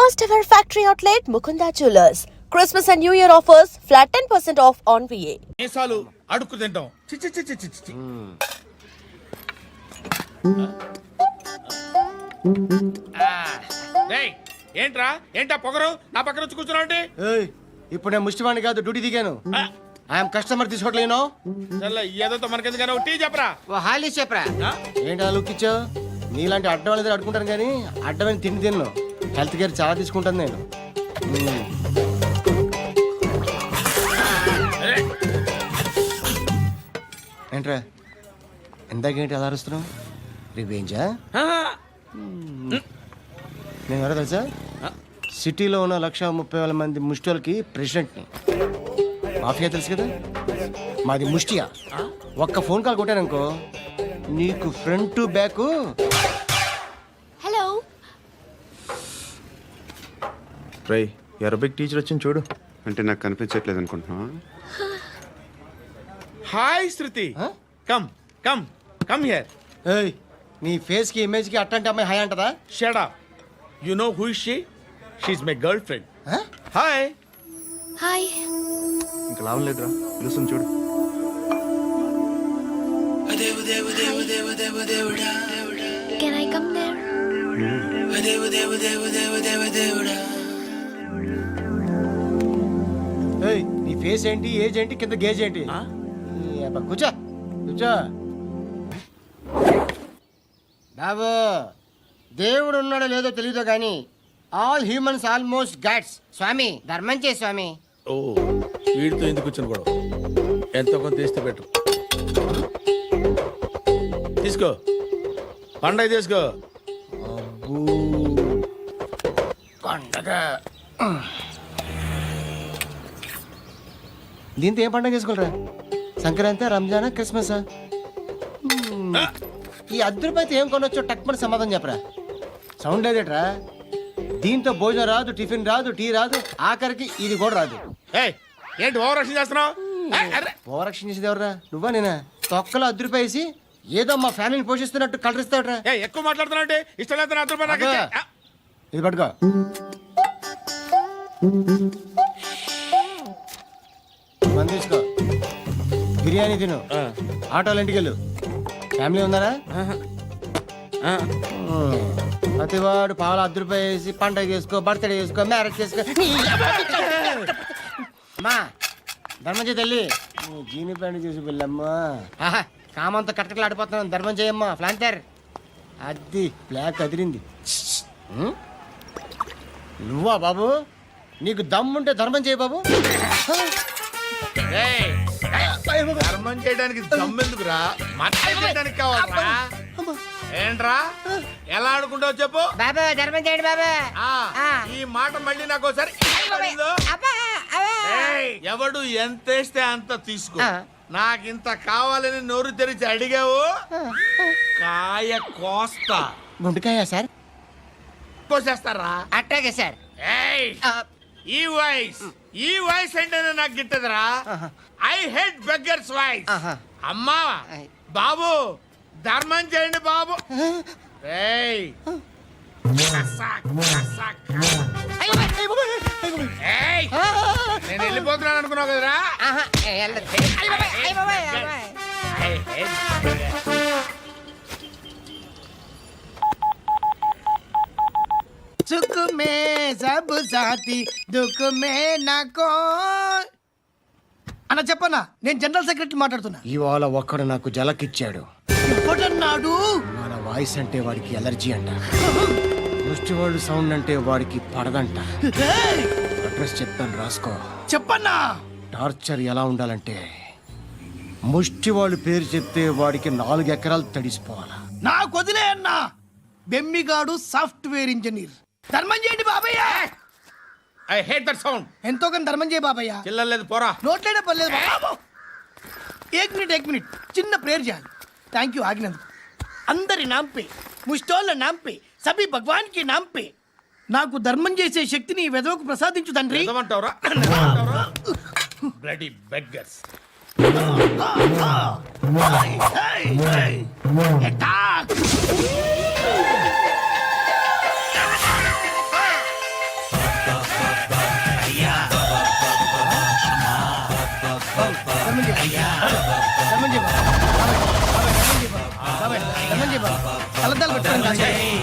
first ever factory outlet, Mukunda Jewelers. Christmas and New Year offers, flat 10% off on VA. ఏసాలు అడుక్కు తింటాం చి చి చి చి చి చి. డేయ్, ఏంటా పొగరు నా పక్కన వచ్చి కూర్చున్నావు అంటే? ఏయ్, ఇప్పుడు నేను ముష్టివాణి కాదు, డ్యూటీ దిగాను. ఐఎమ్ కస్టమర్ తీసుకోవట్లేను. ఏదో మనకెందుకైనా టీ చెప్పరా. హాలీ చెప్పరా. ఏంటి అలా లుక్ ఇచ్చావు? నీలాంటి అడ్డం వాళ్ళ దగ్గర అడుకుంటాను కానీ అడ్డమైన తిండి తిన్ను. హెల్త్ కేర్ చాలా తీసుకుంటాను నేను. ఏంట్రా ఇందాకేంటి అలా అరుస్తున్నావు? రివేంజా? నేను ఎవరో తెలుసా? సిటీలో ఉన్న 130,000 మంది ముష్టిలకి ప్రెసిడెంట్ని. మాఫియా తెలుసు కదా, మాది ముష్టియా. ఒక్క ఫోన్ కాల్ కొట్టాననుకో నీకు ఫ్రంట్ టు బ్యాక్. Hello. రై అరబిక్ టీచర్ వచ్చింది చూడు. అంటే నాకు కనిపించట్లేదు అనుకుంటున్నా. Hi Shruti, come come come here. ఏయ్, నీ ఫేస్ కి ఇమేజ్ కి అట్టంటే అమ్మాయి హాయ్ అంటదా? Shut up. You know who is she? She is my girl friend. Hi. Hi. ఇంకా లాభం లేదురా, పిలుస్తుంది చూడు. Can I come there? ఏయ్, నీ ఫేస్ ఏంటి, ఏజ్ ఏంటి, కింద గేజ్ ఏంటి? ఈ అబ్బా, కూర్చో కూర్చో. బాబు, దేవుడు ఉన్నాడో లేదో తెలీదో కానీ ఆల్ హ్యూమన్స్ ఆల్మోస్ట్ గాడ్స్. స్వామి ధర్మం చే స్వామి. ఓ, వీడితో ఎందుకు కూర్చొని కూడా ఎంతో కొంత తీస్తే బెటర్. తీసుకో, పండగ తీసుకో. పండగ దీంతో ఏం పండగ చేసుకోలేరా? సంక్రాంతి, రంజానా, క్రిస్మసా? ఈ రూపాయలతో ఏం కొనొచ్చో టక్మని సమాధానం చెప్పరా. సౌండ్ లేదేట్రా? దీంతో భోజనం రాదు, టిఫిన్ రాదు, టీ రాదు, ఆఖరికి ఇది కూడా రాదు. ఏయ్, ఏంటి ఓవర్ యాక్షన్ చేస్తున్నావు? ఓవరాక్షన్ చేసేది ఎవరా? నువ్వా నేనా? తొక్కలో రూపాయలు వేసి ఏదో మా ఫ్యామిలీని పోషిస్తున్నట్టు కలరిస్తాడ్రా. ఎక్కువ మాట్లాడుతున్నావు అంటే ఇష్టం లేదు. రూపాయలు నాకు ఇచ్చే. ఇది పట్టుకో. మంది తీసుకో, బిర్యానీ తిను, ఆటోలు ఇంటికి వెళ్ళు. ఫ్యామిలీ ఉన్నారా? ప్రతివాడు పావులు రూపాయలు వేసి పండగ చేసుకో, బర్త్డే చేసుకో, మ్యారేజ్ చేసుకో. అమ్మా ధర్మం చేయి తల్లి. జీని ప్యాంట్ చూసి వెళ్ళమ్మా. కామంతో కట్టకలు ఆడిపోతున్నాను. ధర్మం చేయమ్మా. ఫ్లాంటర్ అది బ్లాక్ అదిరింది. నువ్వా బాబు? నీకు దమ్ముంటే ధర్మం చేయి బాబు. ధర్మం చేయడానికి దమ్మెందుకురా? మతం చేయడానికి కావాలరా? ఏంట్రా ఎలా ఆడుకుంటావు చెప్పు. బాబా ధర్మం చేయండి బాబా. ఈ మాట మళ్ళీ నాకు ఒకసారి ఎవడు ఎంత వేస్తే అంత తీసుకో. నాకింత కావాలని నోరు తెరిచి అడిగావు, కాయ కోస్తా. గుండెకాయ సార్? కోసేస్తారా? అట్టాగే సార్. ఈ వాయిస్ అంటేనే నాకు గిట్టదురా. I hate beggars voice. అమ్మా బాబు ధర్మం చేయండి బాబు. నేను వెళ్ళిపోతున్నాను అనుకున్నావు కదరా. సుఖ మే సబ్ సాథీ దుఃఖ మే నాకో. అన్న చెప్పన్నా, నేను జనరల్ సెక్రటరీ మాట్లాడుతున్నా. ఇవాళ ఒక్కడు నాకు జలకిచ్చాడు. నాడు మన వాయిస్ అంటే వాడికి ఎలర్జీ అంట. ముష్టివాడు సౌండ్ అంటే వాడికి పడదంట. అడ్రస్ చెప్తాను రాసుకో. చెప్పన్నా. టార్చర్ ఎలా ఉండాలంటే ముష్టివాడు పేరు చెప్తే వాడికి 4 ఎకరాలు తడిసిపోవాలా. నాకు వదిలే అన్నా. బెమ్మిగాడు సాఫ్ట్వేర్ ఇంజనీర్. ధర్మం చేయండి బాబయ్య. I hate that sound. ఎంతో కానీ ధర్మం చేయ బాబయ్య. చిల్లలేదు పోరా. నోట్లేడే పర్లేదు బాబు. ఏక్ మినిట్ చిన్న ప్రేయర్ చేయాలి. థ్యాంక్ యూ ఆగినందుకు. అందరి నాంపే, ముష్టోళ్ళ నాంపే, సభి భగవాన్ కి నాంపే నాకు ధర్మం చేసే శక్తిని ఈ వెదవకు ప్రసాదించు తండ్రి. Bloody beggars. ధర్మం చేయి బాబాయ్. బాబాయ్ ధర్మం చేయి బాబాయ్. కలద్దాలు పెట్టుకోండి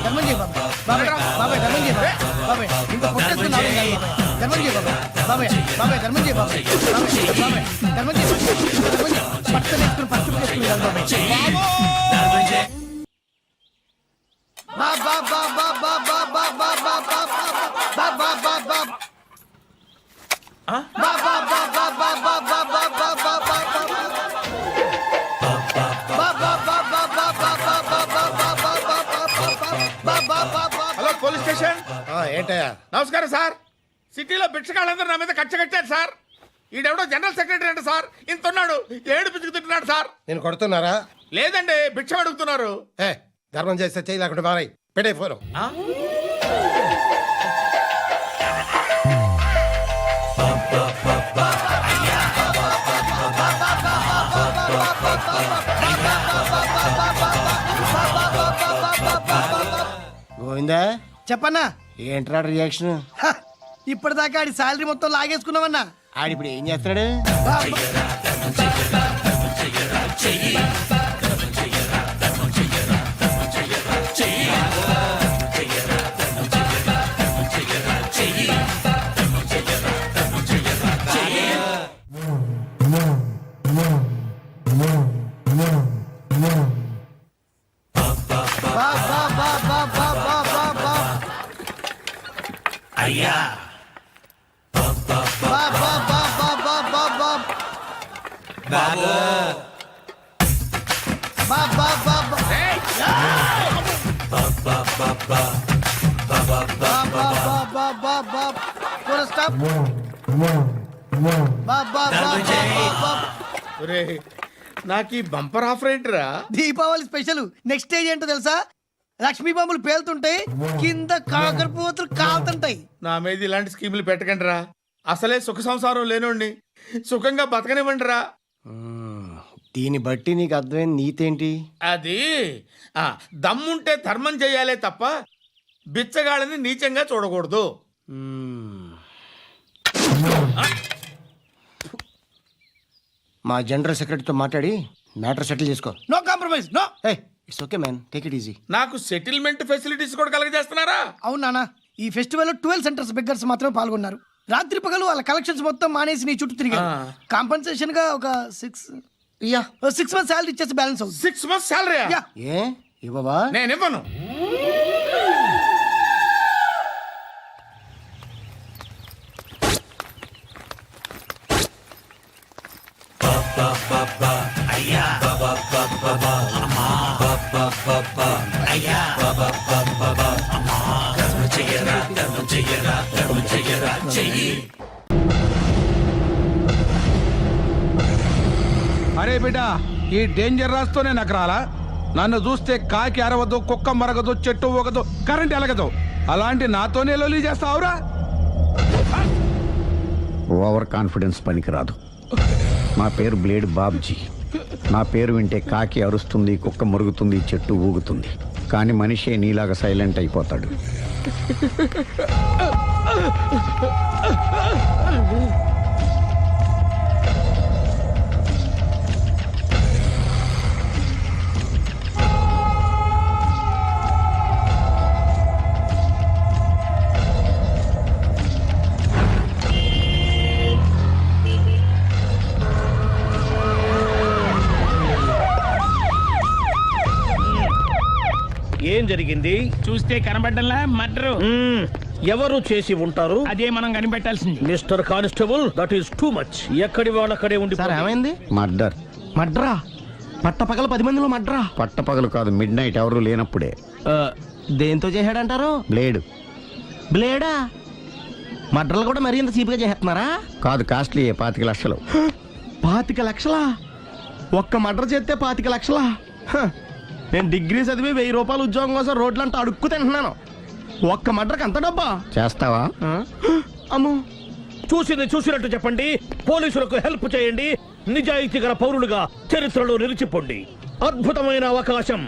ధర్మం చేయి బాబాయ్. బాబాయ్ బాబాయ్ ధర్మం చేయి బాబాయ్. బాబాయ్ ఇంకా పుట్టేస్తున్నావు ధర్మం చేయి బాబాయ్. బాబాయ్ బాబాయ్ ధర్మం చేయి బాబాయ్. బాబాయ్ బాబాయ్ ధర్మం చేయి ధర్మం చేయి. పట్టుకొని వేసుకుని పట్టుకుని వేసుకుని బాబాయ్. బాబా బాబా బాబా బాబా బాబా బాబా బాబా హలో పోలీస్ స్టేషన్. ఏంటయ్యా? నమస్కారం సార్. సిటీలో భిక్షగాళ్ళందరూ నా మీద కచ్చ కట్టారు సార్. ఈడెవడో జనరల్ సెక్రటరీ అంట సార్. ఇంత ఉన్నాడు, ఏడు పిచ్చుకు తింటున్నాడు సార్. నేను కొడుతున్నారా? లేదండి, భిక్ష అడుగుతున్నారు. ఏ ధర్మం చేస్తే చేయి, లేకుంటే మారాయి. పెట్టే ఫోను. గోవిందా, చెప్పన్నా. ఏంట్రా రియాక్షన్? హ, ఇప్పటిదాకా ఆడి శాలరీ మొత్తం లాగేసుకున్నావన్నా. ఆడిప్పుడు ఏం చేస్తున్నాడు? ఒరేయ్, నాకు ఈ బంపర్ ఆఫర్ ఏంటిరా? దీపావళి స్పెషల్ నెక్స్ట్ స్టేజ్ ఏంటో తెలుసా? లక్ష్మీ బాంబులు పేలుతుంటాయి, కింద కాకరపోతులు కాలుతుంటాయి. నా మీద ఇలాంటి స్కీములు పెట్టకండి రా. అసలే సుఖ సంసారం లేనోడిని సుఖంగా బతకనివ్వండి రా. దీన్ని బట్టి నీకు అర్థమైన నీతేంటి? అది దమ్ముంటే ధర్మం చేయాలే తప్ప బిచ్చగాళ్ళని నీచంగా చూడకూడదు. మా జనరల్ సెక్రటరీతో మాట్లాడి మ్యాటర్ సెటిల్ చేసుకో. No compromise, no. It's okay man, take it easy. నాకు సెటిల్మెంట్ ఫెసిలిటీస్ కూడా కలగజేస్తున్నారా? అవును నాన్న, ఈ ఫెస్టివల్ లో 12 సెంటర్స్ బెగ్గర్స్ మాత్రమే పాల్గొన్నారు. రాత్రి పగలు వాళ్ళ కలెక్షన్స్ మొత్తం మానేసి నీ చుట్టూ తిరిగారు. కాంపన్సేషన్ గా ఒక 6 మంత్స్ శాలరీ ఇచ్చేసి బ్యాలెన్స్ అవుతుంది. 6 months శాలరీ? యా. ఏ ఇవ్వవా? నేను ఇవ్వను. అరే బిడ్డ, ఈ డేంజర్ రాస్తూనే నాకు రాలా? నన్ను చూస్తే కాకి అరవదు, కుక్క మరగదు, చెట్టు ఊగదు, కరెంట్ ఎలగదు. అలాంటి నాతోనే లొలి చేస్తావురా? ఓవర్ కాన్ఫిడెన్స్ పనికిరాదు. నా పేరు బ్లేడ్ బాబ్జీ. నా పేరు వింటే కాకి అరుస్తుంది, కుక్క మురుగుతుంది, చెట్టు ఊగుతుంది, కానీ మనిషే నీలాగా సైలెంట్ అయిపోతాడు. ఏం జరిగింది? చూస్తే కనబడ్డంలా మర్డరు. ఎవరు చేసి ఉంటారు? అదే మనం కనిపెట్టాల్సింది. Mister constable, that is too much. ఎక్కడి వాళ్ళక్కడే ఉండి. ఏమైంది? మర్డర్. మడ్రా? పట్టపగల 10 మందిలో మడ్రా? పట్టపగలు కాదు, మిడ్ నైట్ ఎవరు లేనప్పుడే. దేంతో చేశాడంటారు? బ్లేడ్. బ్లేడా? మడ్రలు కూడా మరీ ఇంత చీప్గా చేస్తున్నారా? కాదు, కాస్ట్లీ 25 లక్షలు. 25 లక్షలా? ఒక్క మడ్ర చేస్తే 25 లక్షలా? నేను డిగ్రీ చదివి 1000 రూపాయలు ఉద్యోగం కోసం రోడ్లంతా అడుక్కు తింటున్నాను. ఒక్క మడ్రకు అంత డబ్బా? చేస్తావా? అమ్మో. చూసింది చూసినట్టు చెప్పండి. పోలీసులకు హెల్ప్ చేయండి. నిజాయితీ గల పౌరులుగా చరిత్రలో నిలిచిపోండి. అద్భుతమైన అవకాశం.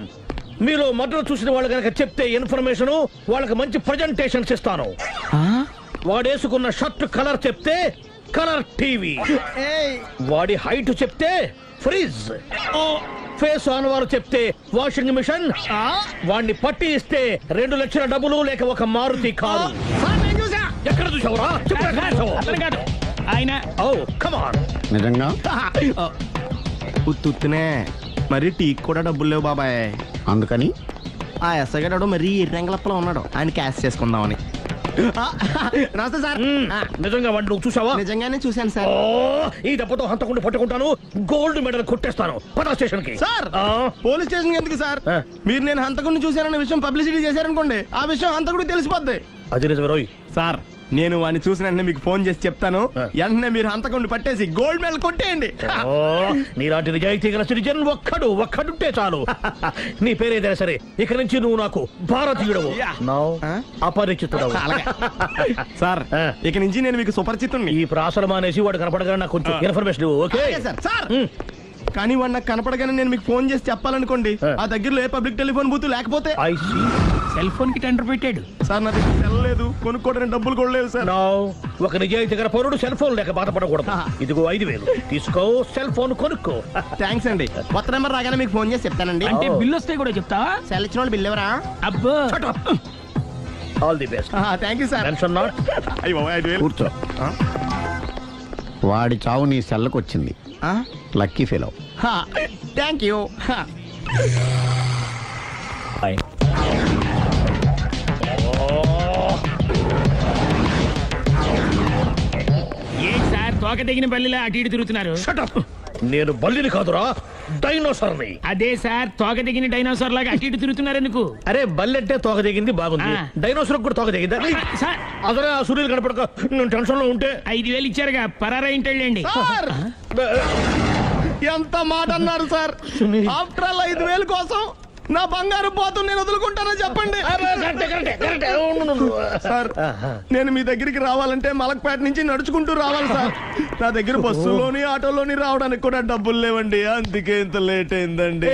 మీలో మర్డర్ చూసిన వాళ్ళు కనుక చెప్తే ఇన్ఫర్మేషన్, వాళ్ళకి మంచి ప్రజెంటేషన్స్ ఇస్తాను. వాడేసుకున్న షర్ట్ కలర్ చెప్తే కలర్ టీవీ, వాడి హైట్ చెప్తే ఫ్రిజ్, ఫేస్ ఆన్ వారు చెప్తే వాషింగ్ మిషన్, వాడిని పట్టి ఇస్తే 2 లక్షల డబ్బులు లేక ఒక మారుతి కారు. ఎక్కడ చూసావురా? చెప్పు ఎక్కడ చూసావు? అతను కాదు ఆయన. Oh come on. నిజంగా ఉత్తునే మరి టీకి కూడా డబ్బులు లేవు బాబాయ్. అందుకని ఆ ఎస్ఐగాడు మరీ రంగలప్పలో ఉన్నాడు, ఆయన క్యాష్ చేసుకుందామని. నమస్తే సార్. నిజంగా వాడిని నువ్వు చూసావా? నిజంగానే చూశాను సార్. ఓ, ఈ దెబ్బతో హంతకుండా పట్టుకుంటాను, గోల్డ్ మెడల్ కొట్టేస్తాను. పద స్టేషన్ కి. సార్ పోలీస్ స్టేషన్ ఎందుకు సార్? మీరు నేను హంతకుడిని చూశానన్న విషయం పబ్లిసిటీ చేశారనుకోండి, ఆ విషయం హంతకుడికి తెలిసిపోద్ది. అది నిజమే రోయ్. సార్ నేను వాడిని చూసిన వెంటనే మీకు ఫోన్ చేసి చెప్తాను, వెంటనే మీరు హంతకుడిని పట్టేసి గోల్డ్ మెడల్ కొట్టేయండి. ఓ, నీలాంటి నిజాయితీ గల సిటిజన్ ఒక్కడుంటే చాలు. నీ పేరేదైనా సరే, ఇక నుంచి నువ్వు నాకు భారతీయుడవు, అపరిచితుడవు. సార్ ఇక నుంచి నేను మీకు సుపరిచితుణ్ణి. ఈ ప్రాసలు మానేసి వాడు కనపడగా నాకు కొంచెం ఇన్ఫర్మేషన్ ఇవ్వు, ఓకే? సార్ సార్ కానీ వాడు నాకు కనపడగానే నేను మీకు ఫోన్ చేసి చెప్పాలనుకోండి, ఆ దగ్గరలో ఏ పబ్లిక్ టెలిఫోన్ బూత్ లేకపోతే. I see. సెల్ ఫోన్ కి టెండర్ పెట్టాడు. సార్ నా దగ్గర వెళ్ళలేదు, కొనుక్కోవడానికి డబ్బులు కూడా లేవు సార్. ఒక నిజాయితీ గల పౌరుడు సెల్ ఫోన్ లేక బాధపడకూడదు. ఇదిగో 5,000 తీసుకో, సెల్ ఫోన్ కొనుక్కో. థ్యాంక్స్ అండి. కొత్త నెంబర్ రాగానే మీకు ఫోన్ చేసి చెప్తానండి. అంటే బిల్లు వస్తే కూడా చెప్తావా? సెల్ ఇచ్చిన వాళ్ళు బిల్ ఎవరా? అబ్బో all the best. Thank you sir. Tension not. కూర్చో. వాడి చావు నీ సెల్లకు వచ్చింది. Lucky fellow. Thank you. ఏం సార్ తోక తెగిన బల్లిలా అటు ఇటు తిరుగుతున్నారు? నేను బల్లిని కాదురా, డైనోసార్ని. అదే సార్ తోక తెగిన డైనోసార్ లాగా అటు ఇటు తిరుగుతున్నారు ఎందుకు? అరే బల్లెట్టే తోక దిగింది బాగుంది, డైనోసార్ కూడా తోక దిగిందా? సార్ అదరే ఆ సూర్యులు కనపడక నేను టెన్షన్ లో ఉంటే 5,000 ఇచ్చారుగా, పరారా ఇంటండి. ఎంత మాట అన్నారు సార్? ఆఫ్టర్ ఆల్ 5,000 కోసం నా బంగారు పోతు నేను వదులుకుంటానో చెప్పండి. సార్ నేను మీ దగ్గరికి రావాలంటే మలక్పేట నుంచి నడుచుకుంటూ రావాలి సార్. నా దగ్గర బస్సులోని ఆటోలోని రావడానికి కూడా డబ్బులు లేవండి, అందుకే ఇంత లేట్ అయిందండి.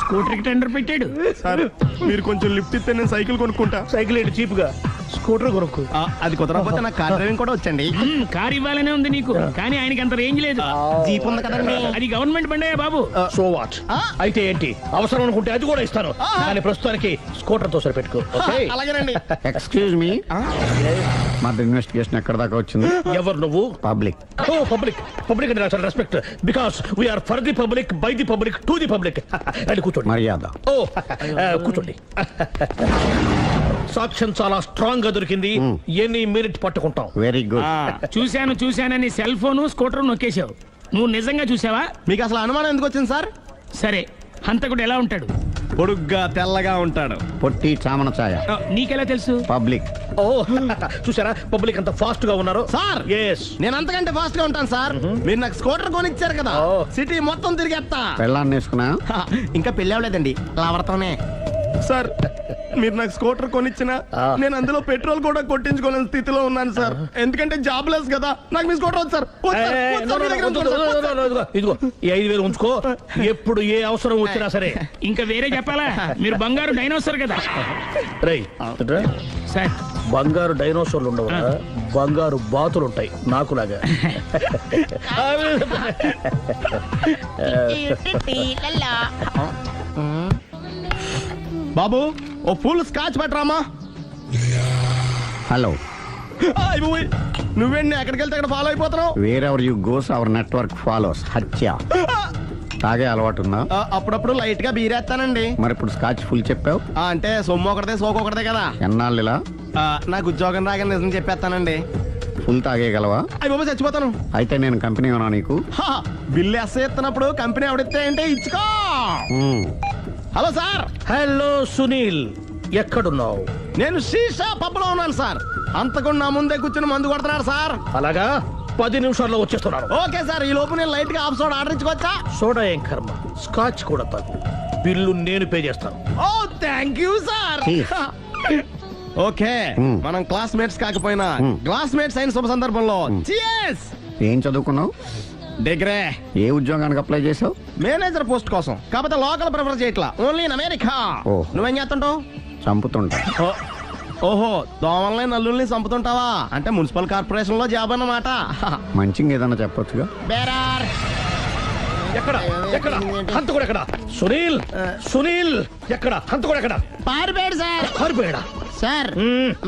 స్కూటర్ కి టెండర్ పెట్టాడు. సార్ మీరు కొంచెం లిఫ్ట్ ఇస్తే నేను సైకిల్ కొనుక్కుంటా. సైకిల్ ఏంటి చీప్ గా, స్కూటర్ కొనుక్కు. అది కుదరకపోతే నాకు కార్ డ్రైవింగ్ కూడా వచ్చండి. కార్ ఇవ్వాలనే ఉంది నీకు, కానీ ఆయనకి అంత రేంజ్ లేదు. జీప్ ఉంది కదండి. అది గవర్నమెంట్ బండే బాబు. So what? అయితే ఏంటి, అవసరం అనుకుంటే అది కూడా ఇస్తాను, కానీ ప్రస్తుతానికి స్కూటర్ తో సరిపెట్టుకో. అలాగేనండి. ఎక్స్క్యూజ్ మీ, మా ఇన్వెస్టిగేషన్ ఎక్కడ దాకా వచ్చింది? ఎవరు నువ్వు? పబ్లిక్. ఓ పబ్లిక్. పబ్లిక్ అంటే నాకు respect, because we are for the public, by the public, to the public. అది కూర్చోండి. మర్యాద. ఓ కూర్చోండి. సాక్ష్యం చాలా స్ట్రాంగ్ గా దొరికింది, ఎన్ని మినిట్ పట్టుకుంటాం. Very good. చూశానని సెల్ ఫోన్ స్కూటర్ నొక్కేశావు. నువ్వు నిజంగా చూసావా? మీకు అసలు అనుమానం ఎందుకు వచ్చింది సార్? సరే, హంతకుడు ఎలా ఉంటాడు? పొడుగ్గా తెల్లగా ఉంటాడు. పొట్టి చామన ఛాయ. నీకెలా తెలుసు? పబ్లిక్. ఓ చూసారా పబ్లిక్ అంత ఫాస్ట్ గా ఉన్నారు. సార్ ఎస్, నేను అంతకంటే ఫాస్ట్ గా ఉంటాను సార్. మీరు నాకు స్కూటర్ కొనిచ్చారు కదా, సిటీ మొత్తం తిరిగేస్తా. పెళ్ళాన్ని వేసుకున్నా? ఇంకా పెళ్ళి అవ్వలేదండి, లావర్తోనే. సార్ మీరు నాకు స్కూటర్ కొనిచ్చిన నేను అందులో పెట్రోల్ కూడా కొట్టించుకోలేని స్థితిలో ఉన్నాను సార్. ఎందుకంటే జాబ్ లెస్ కదా, నాకు మీ స్కూటర్ వద్దు సార్. ఇదిగో ఈ 5,000 ఉంచుకో, ఎప్పుడు ఏ అవసరం వచ్చినా సరే. ఇంకా వేరే చెప్పాలా? మీరు బంగారు డైనోసార్ కదా. రై సార్ బంగారు డైనోసార్లు ఉండవు, బంగారు బాతులు ఉంటాయి నాకులాగా. బాబు ఓ ఫుల్ స్కాచ్ పెట్టరామా. హలో. నువ్వేండి ఎక్కడికి వెళ్తే అక్కడ ఫాలో అయిపోతున్నావు? Wherever you goes our network follows. హత్య. తాగే అలవాటు ఉందా? అప్పుడప్పుడు లైట్ గా బీరేస్తానండి. మరి ఇప్పుడు స్కాచ్ ఫుల్ చెప్పావు అంటే సొమ్ము ఒకటిదే సోకు ఒకటిదే కదా. ఎన్నాళ్ళు ఇలా? నాకు ఉద్యోగం రాగానే నిజం చెప్పేస్తానండి. ఫుల్ తాగేయగలవా? అయ్యి బాబు చచ్చిపోతాను. అయితే నేను కంపెనీ ఉన్నా నీకు? బిల్లు ఎస్ ఎత్తినప్పుడు కంపెనీ ఎవడితే అంటే ఇచ్చుకో. Hello sir. హలో సునీల్, ఎక్కడున్నావు? నేను శీషా పబ్ లో ఉన్నాను సార్. అంతకుండా నా ముందే కూర్చుని మందు కొడుతున్నాడు సార్. అలాగా, 10 నిమిషాల్లో వచ్చేస్తున్నాను. ఓకే సార్, ఈ లోపు నేను లైట్ గా హాఫ్ సోడా ఆర్డర్ ఇచ్చుకోవచ్చా? సోడా ఏం కర్మ, స్కాచ్ కూడా తాగు, బిల్లు నేను పే చేస్తాను. ఓ థ్యాంక్ యూ సార్. ఓకే, మనం క్లాస్మేట్స్ కాకపోయినా క్లాస్మేట్స్ అయిన శుభ సందర్భంలో cheers. ఏం చదువుకున్నావు? డిగ్రీ. ఏ ఉద్యోగానికి అప్లై చేసావు? మేనేజర్ పోస్ట్ కోసం, కాకపోతే లోకల్ ప్రిఫర్ చేయట్లా, ఓన్లీ ఇన్ అమెరికా. నువ్వేం చేస్తుంటావు? చంపుతుంటా. ఓహో, దోమల్ని నల్లుల్ని చంపుతుంటావా? అంటే మున్సిపల్ కార్పొరేషన్ లో జాబ్ అన్నమాట. మంచిగా ఏదన్నా చెప్పొచ్చుగా. బేరార్. ఎక్కడ ఎక్కడ హంతకుడు ఎక్కడ? సునీల్ సునీల్ ఎక్కడ హంతకుడు ఎక్కడ? పారిపోయాడు సార్. పారిపోయాడా? సార్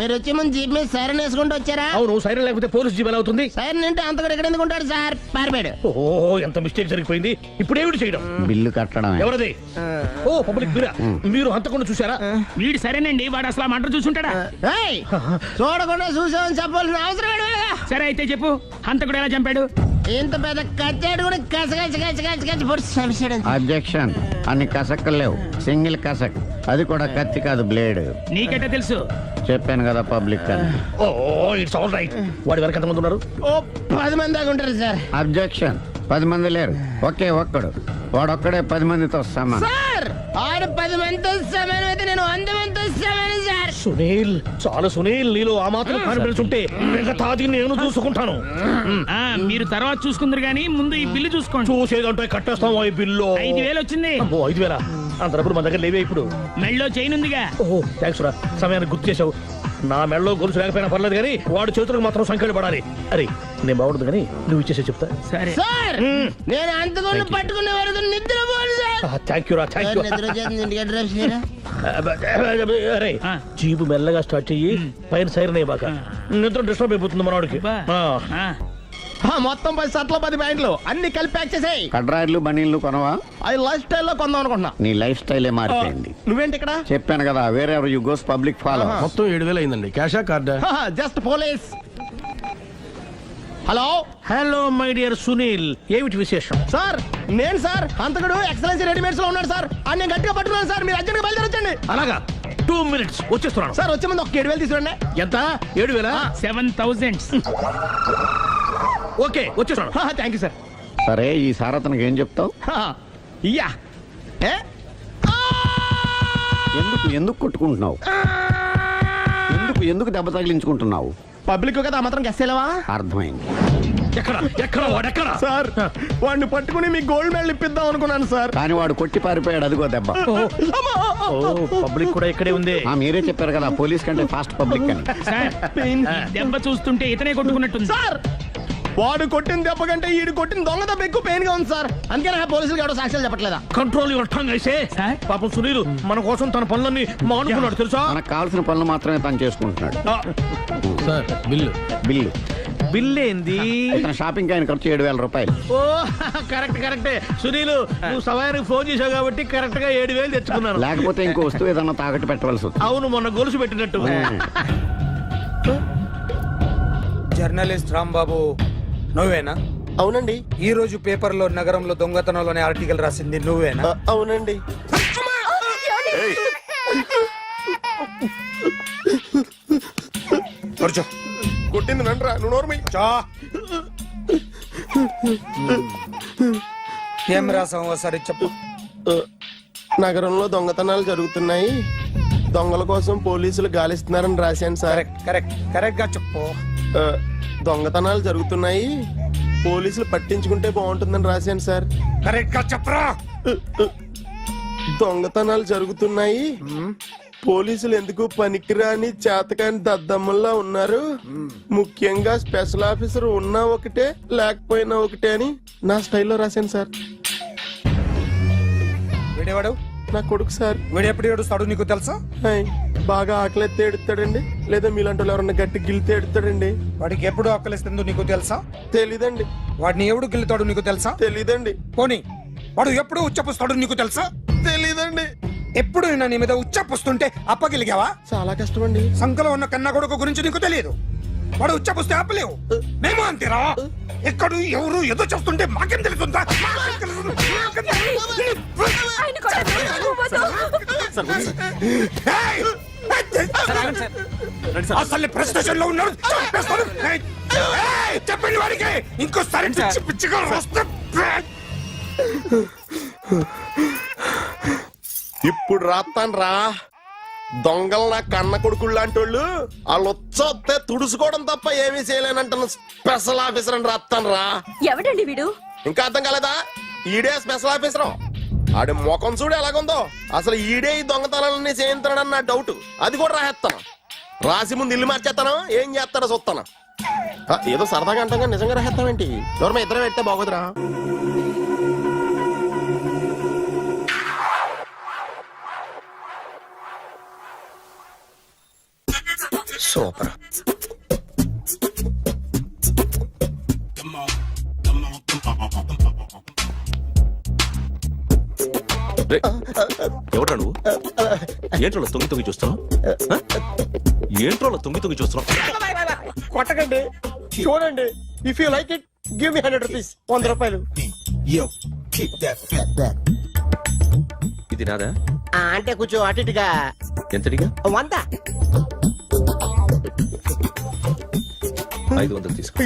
మీరు వచ్చే ముందు జీప్ మీద సైరన్ వేసుకుంటూ వచ్చారా? అవును, సైరన్ లేకపోతే పోలీస్ జీవన్ అవుతుంది. సైరన్ అంటే అంతకుడు ఎక్కడ ఎందుకు ఉంటాడు సార్? పారిపోయాడు. ఓ, ఎంత మిస్టేక్ జరిగిపోయింది. ఇప్పుడు ఏమిటి చేయడం? బిల్లు కట్టడం. ఎవరది? ఓ, పబ్లిక్ మీరా? మీరు హంతకుండా చూసారా? వీడు సరేనండి, వాడు అసలు ఆ మంట చూసుంటాడా? ఏయ్, చూడకుండా చూసామని చెప్పాల్సిన అవసరం లేదు. సరే అయితే చెప్పు, హంతకుడు ఎలా చంపాడు? ఇంత పెద్ద కచ్చాడు కూడా కచ్చ పొడి సమస్య. అబ్జెక్షన్. అన్ని కసక్కలు లేవు, సింగిల్ కసక్. అది కూడా కత్తి కాదు, బ్లేడ్. నీకెట్టా తెలుసు? చెప్పాను కదా పబ్లిక్ అని. ఓ, ఇట్స్ ఆల్ రైట్. వాడి వరకు ఎంతమంది ఉన్నారు? ఓ 10 మంది దాకా ఉంటారు సార్. అబ్జెక్షన్. 10 మంది లేరు, ఒకే ఒక్కడు. వాడొక్కడే 10 మందితో సమానం. సార్ ఆరు 10 మందితో సమానం అయితే నేను 100 మందితో సమానం సార్. సునీల్, చాలా సునీల్, నీలో ఆ మాత్రం కాన్ఫిడెన్స్ ఉంటే మిగతాది నేను చూసుకుంటాను. ఆ, మీరు తర్వాత చూసుకుందరు గానీ ముందు ఈ బిల్లు చూసుకోండి. చూసేదంటే కట్టేస్తాం ఈ బిల్లు. 5,000 వచ్చింది. అమ్మో, 5,000? అంతప్పుడు మన దగ్గర లేవే ఇప్పుడు. మెళ్ళో చైన్ ఉందిగా. ఓహో, థ్యాంక్స్ రా, సమయానికి గుర్తు చేసావు. నా మెడలో గొలుసు లేకపోయినా పర్లేదు కానీ వాడు చేతులకు మాత్రం సంఖ్యలు పడాలి. అరే, నేను బాగుండదు కానీ నువ్వు ఇచ్చేసే చెప్తా. సరే సార్ నేను అంతకుండా పట్టుకునే వరకు నిద్రపోను సార్. థ్యాంక్ యూ రా, థ్యాంక్ యూ. నిద్ర వచ్చేస్తుంది, ఇంటికి డ్రైవ్ చేయరా? అరే, ఆ. జీపు మెల్లగా స్టార్ట్ చెయ్యి, పైన సైరన్ అయ్యాక నిద్ర డిస్టర్బ్ అయిపోతుంది మనవాడికి. బా. ఆ. ఆ, మొత్తం 10 షర్ట్లు 10 ప్యాంట్లు అన్ని కలిపి ప్యాక్ చేసేయ్. కడ్రాయిలు బనీళ్లు కొనవా? అది లైఫ్ స్టైల్లో కొందాం అనుకుంటున్నా. నీ లైఫ్ స్టైలే మారిపోయింది. నువ్వేంటి ఇక్కడ? చెప్పాను కదా, వేరే యు గోస్ పబ్లిక్ ఫాలో. మొత్తం 7,000 అయిందండి. క్యాషా కార్డా? Just police. Hello hello my dear Sunil, ఏమిటి విశేషం? సార్, నేను సార్ అంతకుడు ఎక్సలెన్సీ రెడీమేడ్స్ లో ఉన్నాడు సార్. అని నేను గట్టిగా పట్టుకున్నాను సార్. మీరు అర్జెంట్గా బయలుదేరొచ్చండి. అలాగా, 2 minutes వచ్చేస్తున్నాను. సార్ వచ్చే ముందు ఒక 7,000 తీసుకోండి. ఎంత? 7,000? 7,000. ఓకే, వచ్చేస్తున్నాను. Thank you sir. సరే, ఈ సార్ అతనికి ఏం చెప్తావు? ఇయ్యా ఏ? ఎందుకు ఎందుకు కొట్టుకుంటున్నావు? ఎందుకు దెబ్బ తగిలించుకుంటున్నావు? పబ్లిక్ కదా ఆ మాత్రం గెస్సేలేవా? అర్థమైంది. ఎక్కడ ఎక్కడ వాడెక్కడ? సార్ వాడిని పట్టుకుని మీ గోల్డ్ మెడల్ ఇప్పిద్దాం అనుకున్నాను సార్. కానీ వాడు కొట్టి పారిపోయాడు, అదిగో దెబ్బ. ఓ, పబ్లిక్ కూడా ఇక్కడే ఉంది. మీరే చెప్పారు కదా, పోలీస్ కంటే ఫాస్ట్ పబ్లిక్ అని. సార్, దెబ్బ చూస్తుంటే ఇతనే కొట్టుకున్నట్టుంది. సార్ వాడు కొట్టిన దెబ్బ కంటే ఈడు కొట్టిన దొంగ దెబ్బ ఎక్కువ పెయిన్ గా ఉంది సార్. అందుకే నా పోలీసులు ఎవడో సాక్ష్యాలు చెప్పట్లేదా? కంట్రోల్ యువర్ టంగ్ అయితే. సార్? పాపం సునీల్ మన కోసం తన పనులన్నీ మానుకున్నాడు తెలుసా? మనకు కావాల్సిన పనులు మాత్రమే తను చేసుకుంటున్నాడు. Sir bill. బిల్లు బిల్ ఏంది? ఇతను షాపింగ్ ఆయన ఖర్చు 7,000 రూపాయలు. ఓ, కరెక్టే సునీల్, నువ్వు సమయానికి ఫోన్ చేసావు కాబట్టి కరెక్ట్ గా 7,000 తెచ్చుకున్నాను. లేకపోతే ఇంకో వస్తువు ఏదన్నా తాకట్టు పెట్టవలసి వస్తుంది. అవును, మొన్న గొలుసు పెట్టినట్టు. జర్నలిస్ట్ రాంబాబు నువ్వేనా? అవునండి. ఈ రోజు పేపర్లో నగరంలో దొంగతనంలోనే ఆర్టికల్ రాసింది నువ్వేనా? అవునండి. కూర్చో. కొట్టింది నండ్రా, నువ్వు నోర్మి. చా. ఏం రాసావు ఒకసారి చెప్పు. నగరంలో దొంగతనాలు జరుగుతున్నాయి, దొంగల కోసం పోలీసులు గాలిస్తున్నారని రాశాను సార్. కరెక్ట్ గా చెప్పు. దొంగతనాలు జరుగుతున్నాయి, పోలీసులు పట్టించుకుంటే బాగుంటుందని రాశాను సార్. కరెక్ట్ గా చెప్పరా. దొంగతనాలు జరుగుతున్నాయి, పోలీసులు ఎందుకు పనికిరాని చేతకాని దద్దమ్మల్లా ఉన్నారు, ముఖ్యంగా స్పెషల్ ఆఫీసర్ ఉన్నా ఒకటే లేకపోయినా ఒకటే అని నా స్టైల్లో రాశాను సార్. వీడేవాడు? నా కొడుకు సార్. వీడు ఎప్పుడు ఏడుస్తాడు నీకు తెలుసా? హాయ్, బాగా ఆకలిస్తే ఎడుతాడండి, లేదా మీలాంటి వాళ్ళు ఎవరన్నా గట్టి గిల్లితే ఎడుతాడండి. వాడికి ఎప్పుడు ఆకలిస్తుందో నీకు తెలుసా? తెలీదండి. వాడిని ఎవడు గిల్లుతాడు నీకు తెలుసా? తెలీదండి. పోనీ వాడు ఎప్పుడు ఉచ్చపుస్తాడు నీకు తెలుసా? తెలీదండి. ఎప్పుడు నీ మీద ఉచ్చపుస్తుంటే అప్పగిలిగావా? చాలా కష్టం అండి. సంకలో ఉన్న కన్న కొడుకు గురించి నీకు తెలియదు. వాడు ఉచ్చపుస్తే ఆపలేవు. మేము అంతేరా. ఎక్కడు ఎవరు ఏదో చేస్తుంటే మాకేం తెలుస్తుందా? అసలు ప్రెస్టేషన్ లో ఉన్నాడు. చెప్పండి వాడికి ఇంకోసారి పిచ్చిగా వస్తే. ఇప్పుడు రాత్తాను రా. దొంగలు నా కన్న కొడుకులు లాంటి వాళ్ళు వాళ్ళు వచ్చొస్తే తుడుచుకోవడం తప్ప ఏమీ చేయలేనంటున్న స్పెషల్ ఆఫీసర్ అని రాత్తాను రా. ఎవడండి వీడు? ఇంకా అర్థం కాలేదా? ఈడే స్పెషల్ ఆఫీసర్. ఆడి ముఖం చూడు ఎలాగుందో. అసలు ఈడే ఈ దొంగతనాలన్నీ చేయించాడని నా డౌట్. అది కూడా రాహేస్తాను. రాసి ముందు ఇల్లు మార్చేస్తాను, ఏం చేస్తానో చూస్తాను. ఏదో సరదాగా అంటాం, నిజంగా రాసేస్తామేంటి? ఎవరు మా ఇద్దరం పెడితే బాగోదురా. సూపర్. ఎవడ్రా నువ్వు? ఏంట్రోలో తొంగి తొంగి చూస్తున్నావు? ఏంట్రోలో తొంగి తొంగి చూస్తున్నావు? కొట్టకండి, చూడండి. If you like it give me 100 rupees. 100 రూపాయలు. ఇది నాదా? అంటే కొంచెం అటు ఇటుగా. ఎంతడిగా? 100. 500 తీసుకో.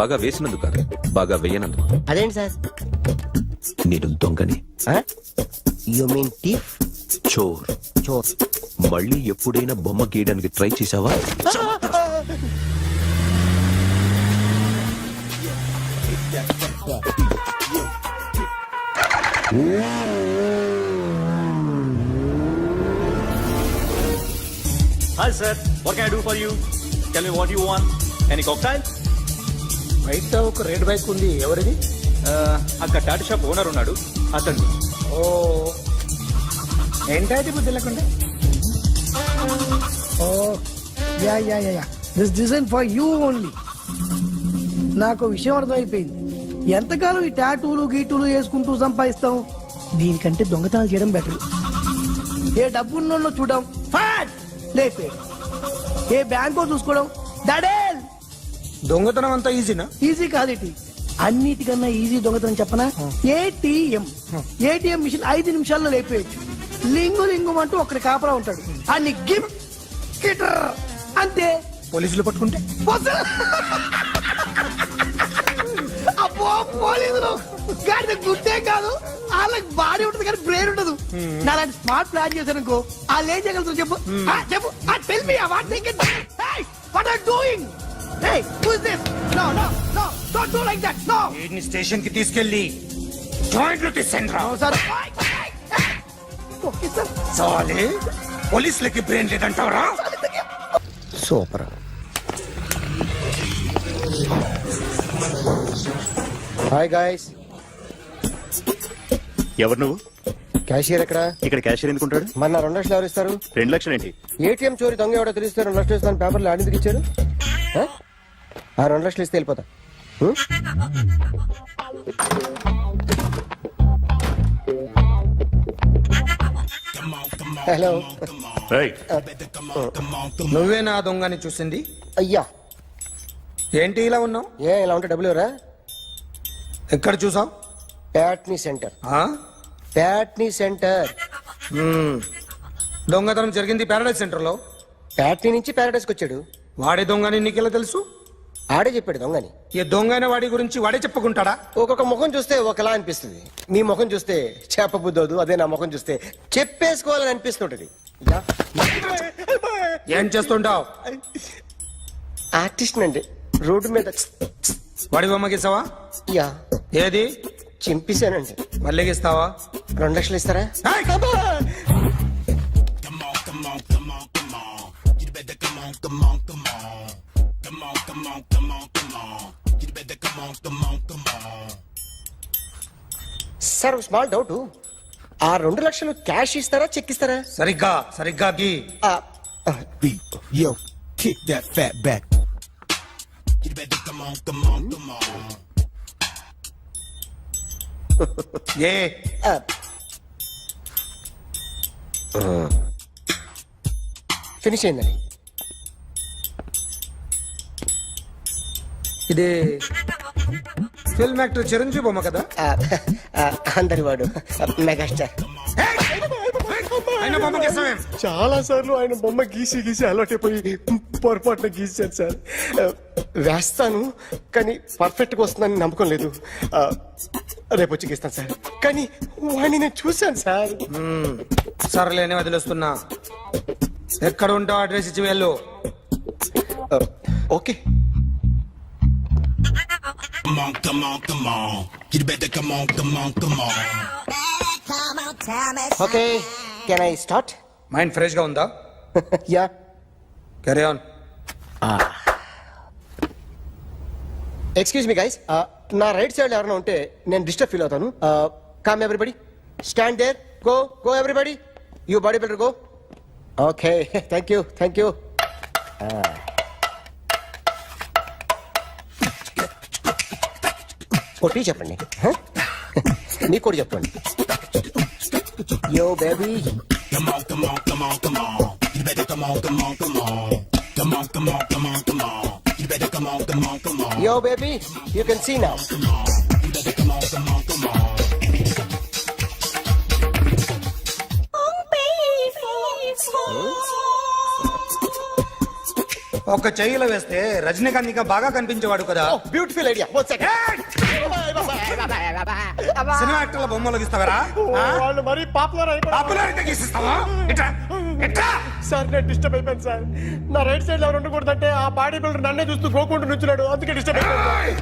బాగా వేసినందుకు కాదు, బాగా వేయనందుకు. అదేంటి సార్? నేను దొంగని. You mean thief? చోర్. చోర్. మళ్ళీ ఎప్పుడైనా బొమ్మ గీయడానికి ట్రై చేసావా? Hi sir, what can I do for you? Tell me what you want. Any cocktail? బయట ఒక రెడ్ బైక్ ఉంది, ఎవరిది? అక్కడ టాటా షాప్ ఓనర్ ఉన్నాడు, అతను. ఓ ఏంటది బుద్ధి లేకుండా? Oh yeah yeah yeah this design for you only. నాకు విషయం అర్థమైపోయింది. ఎంతకాలం ఈ టాటూలు గీటూలు వేసుకుంటూ సంపాదిస్తాం? దీనికంటే దొంగతనాలు చేయడం బెటర్. ఏ డబ్బున్నోళ్ళో చూడడం ఫాట్ లేపే, ఏ బ్యాంకో చూసుకోవడం దడేల్. దొంగతనం అంతా ఈజీనా? ఈజీ కాదేటి, అన్నిటికన్నా ఈజీ దొంగతనం చెప్పనా? ఏటీఎం మిషన్ 5 నిమిషాల్లో లేపేయచ్చు. లింగు లింగు అంటూ ఒకటి కాపలా ఉంటాడు, అన్ని గిమ్ గిటర్ అంతే. పోలీసులు పట్టుకుంటే అబ్బో పోలీసులు గాడి గుడ్డే కాదు, వాళ్ళకి బాడీ ఉంటుంది కానీ బ్రెయిన్ ఉండదు. నాలాంటి స్మార్ట్ ప్లాన్ చేశాను అనుకో, వాళ్ళు ఏం చేయగలుగుతారు చెప్పు? చెప్పు. Tell me what they can. Hey what are doing? Hey who is this? No no no don't do like that. No. వీడిని స్టేషన్ కి తీసుకెళ్ళి జాయింట్లు తీసుకురా. No sir. Okay sir. సాలే పోలీసులకి బ్రెయిన్ లేదంటావరా? సూపర్. Hi guys. ఎవరు నువ్వు? క్యాషియర్ ఎక్కడ? ఇక్కడ క్యాషియర్ ఎందుకుంటాడు? మన 2 లక్షలు ఎవరు ఇస్తారు? 2 లక్షలు ఏంటి? ఏటీఎం చోరీ దొంగ ఎవడో తెలిస్తే 2 లక్షలు ఇస్తాను పేపర్లు ఆడిందుకు ఇచ్చారు. ఆ 2 లక్షలు ఇస్తే వెళ్ళిపోతా. హలో. నువ్వే నా దొంగని చూసింది? అయ్యా ఏంటి ఇలా ఉన్నావు? ఇలా ఉంటే డబ్బులు ఎవరా? ఎక్కడ చూసావు? ప్యాట్నీ సెంటర్. ప్యాట్నీ సెంటర్. దొంగతనం జరిగింది ప్యారడైజ్ సెంటర్ లో. ప్యాట్నీ నుంచి ప్యారడైస్కి వచ్చాడు. వాడే దొంగని నీకెలా తెలుసు? ఆడే చెప్పాడు దొంగని. ఈ దొంగైన వాడి గురించి వాడే చెప్పుకుంటాడా? ఒక్కొక్క ముఖం చూస్తే ఒకలా అనిపిస్తుంది. మీ ముఖం చూస్తే చెప్పబుద్దోదు, అదే నా ముఖం చూస్తే చెప్పేసుకోవాలని అనిపిస్తుంటది. ఏం చేస్తుంటావు? ఆర్టిస్ట్ అండి. రోడ్డు మీద వాడి బొమ్మ గీసావా? యా. ఏది? చింపేశానండి. మళ్ళీ గీస్తావా? 2 లక్షలు ఇస్తారా? సార్ స్మాల్ డౌట్, ఆ 2 లక్షలు క్యాష్ ఇస్తారా చెక్ ఇస్తారా? సరిగ్గా సరిగ్గా గీ. ఏ ఫినిష్ అయిందండి. ఇది ఫిల్మ్ యాక్టర్ చిరంజీవి బొమ్మ కదా? అందరి వాడు మెగాస్టార్. ఆయన బొమ్మ గీసావేం? చాలా సార్లు ఆయన బొమ్మ గీసి గీసి అలవాటైపోయి పొరపాటున గీసాను సార్. వేస్తాను కానీ పర్ఫెక్ట్ గా వస్తుందని నమ్మకం లేదు. రేపు వచ్చి గీస్తాను సార్. కానీ వాడిని నేను చూశాను సార్. సర్లేనే వదిలేస్తున్నా. ఎక్కడ ఉంటావు అడ్రస్ ఇచ్చి వెళ్ళు. Okay. Come on, come on, come on. You better come on, come on, come on. Okay, can I start? Mind fresh గా ఉందా? Yeah. Carry on. Excuse me guys, నా రైట్ సైడ్ ఎవరైనా ఉంటే నేను డిస్టర్బ్ ఫీల్ అవుతాను. Come everybody, stand there, go go everybody, you body builder go. Okay, thank you thank you. కొట్టి చెప్పండి, నీకు కూడా చెప్పండి. Yo baby, yo baby, you can see now. ఒక చెయ్యిలో వేస్తే రజనీకాంత్ ఇంకా బాగా కనిపించేవాడు కదా. Beautiful idea. One second. Cinema యాక్టర్ల బొమ్మలు గీస్తావరా? వాళ్ళు మరి పాపులారిటీ గీసిస్తావా? ఇట్రా ఇట్రా. సార్ నేను డిస్టర్బ్ అయిపోయాను సార్. నా రైట్ సైడ్ ఎవరు ఉండకూడదంటే ఆ బాడీ బిల్డర్ నన్నే చూస్తూ గోకుంటూ నుంచున్నాడు, అందుకే డిస్టర్బ్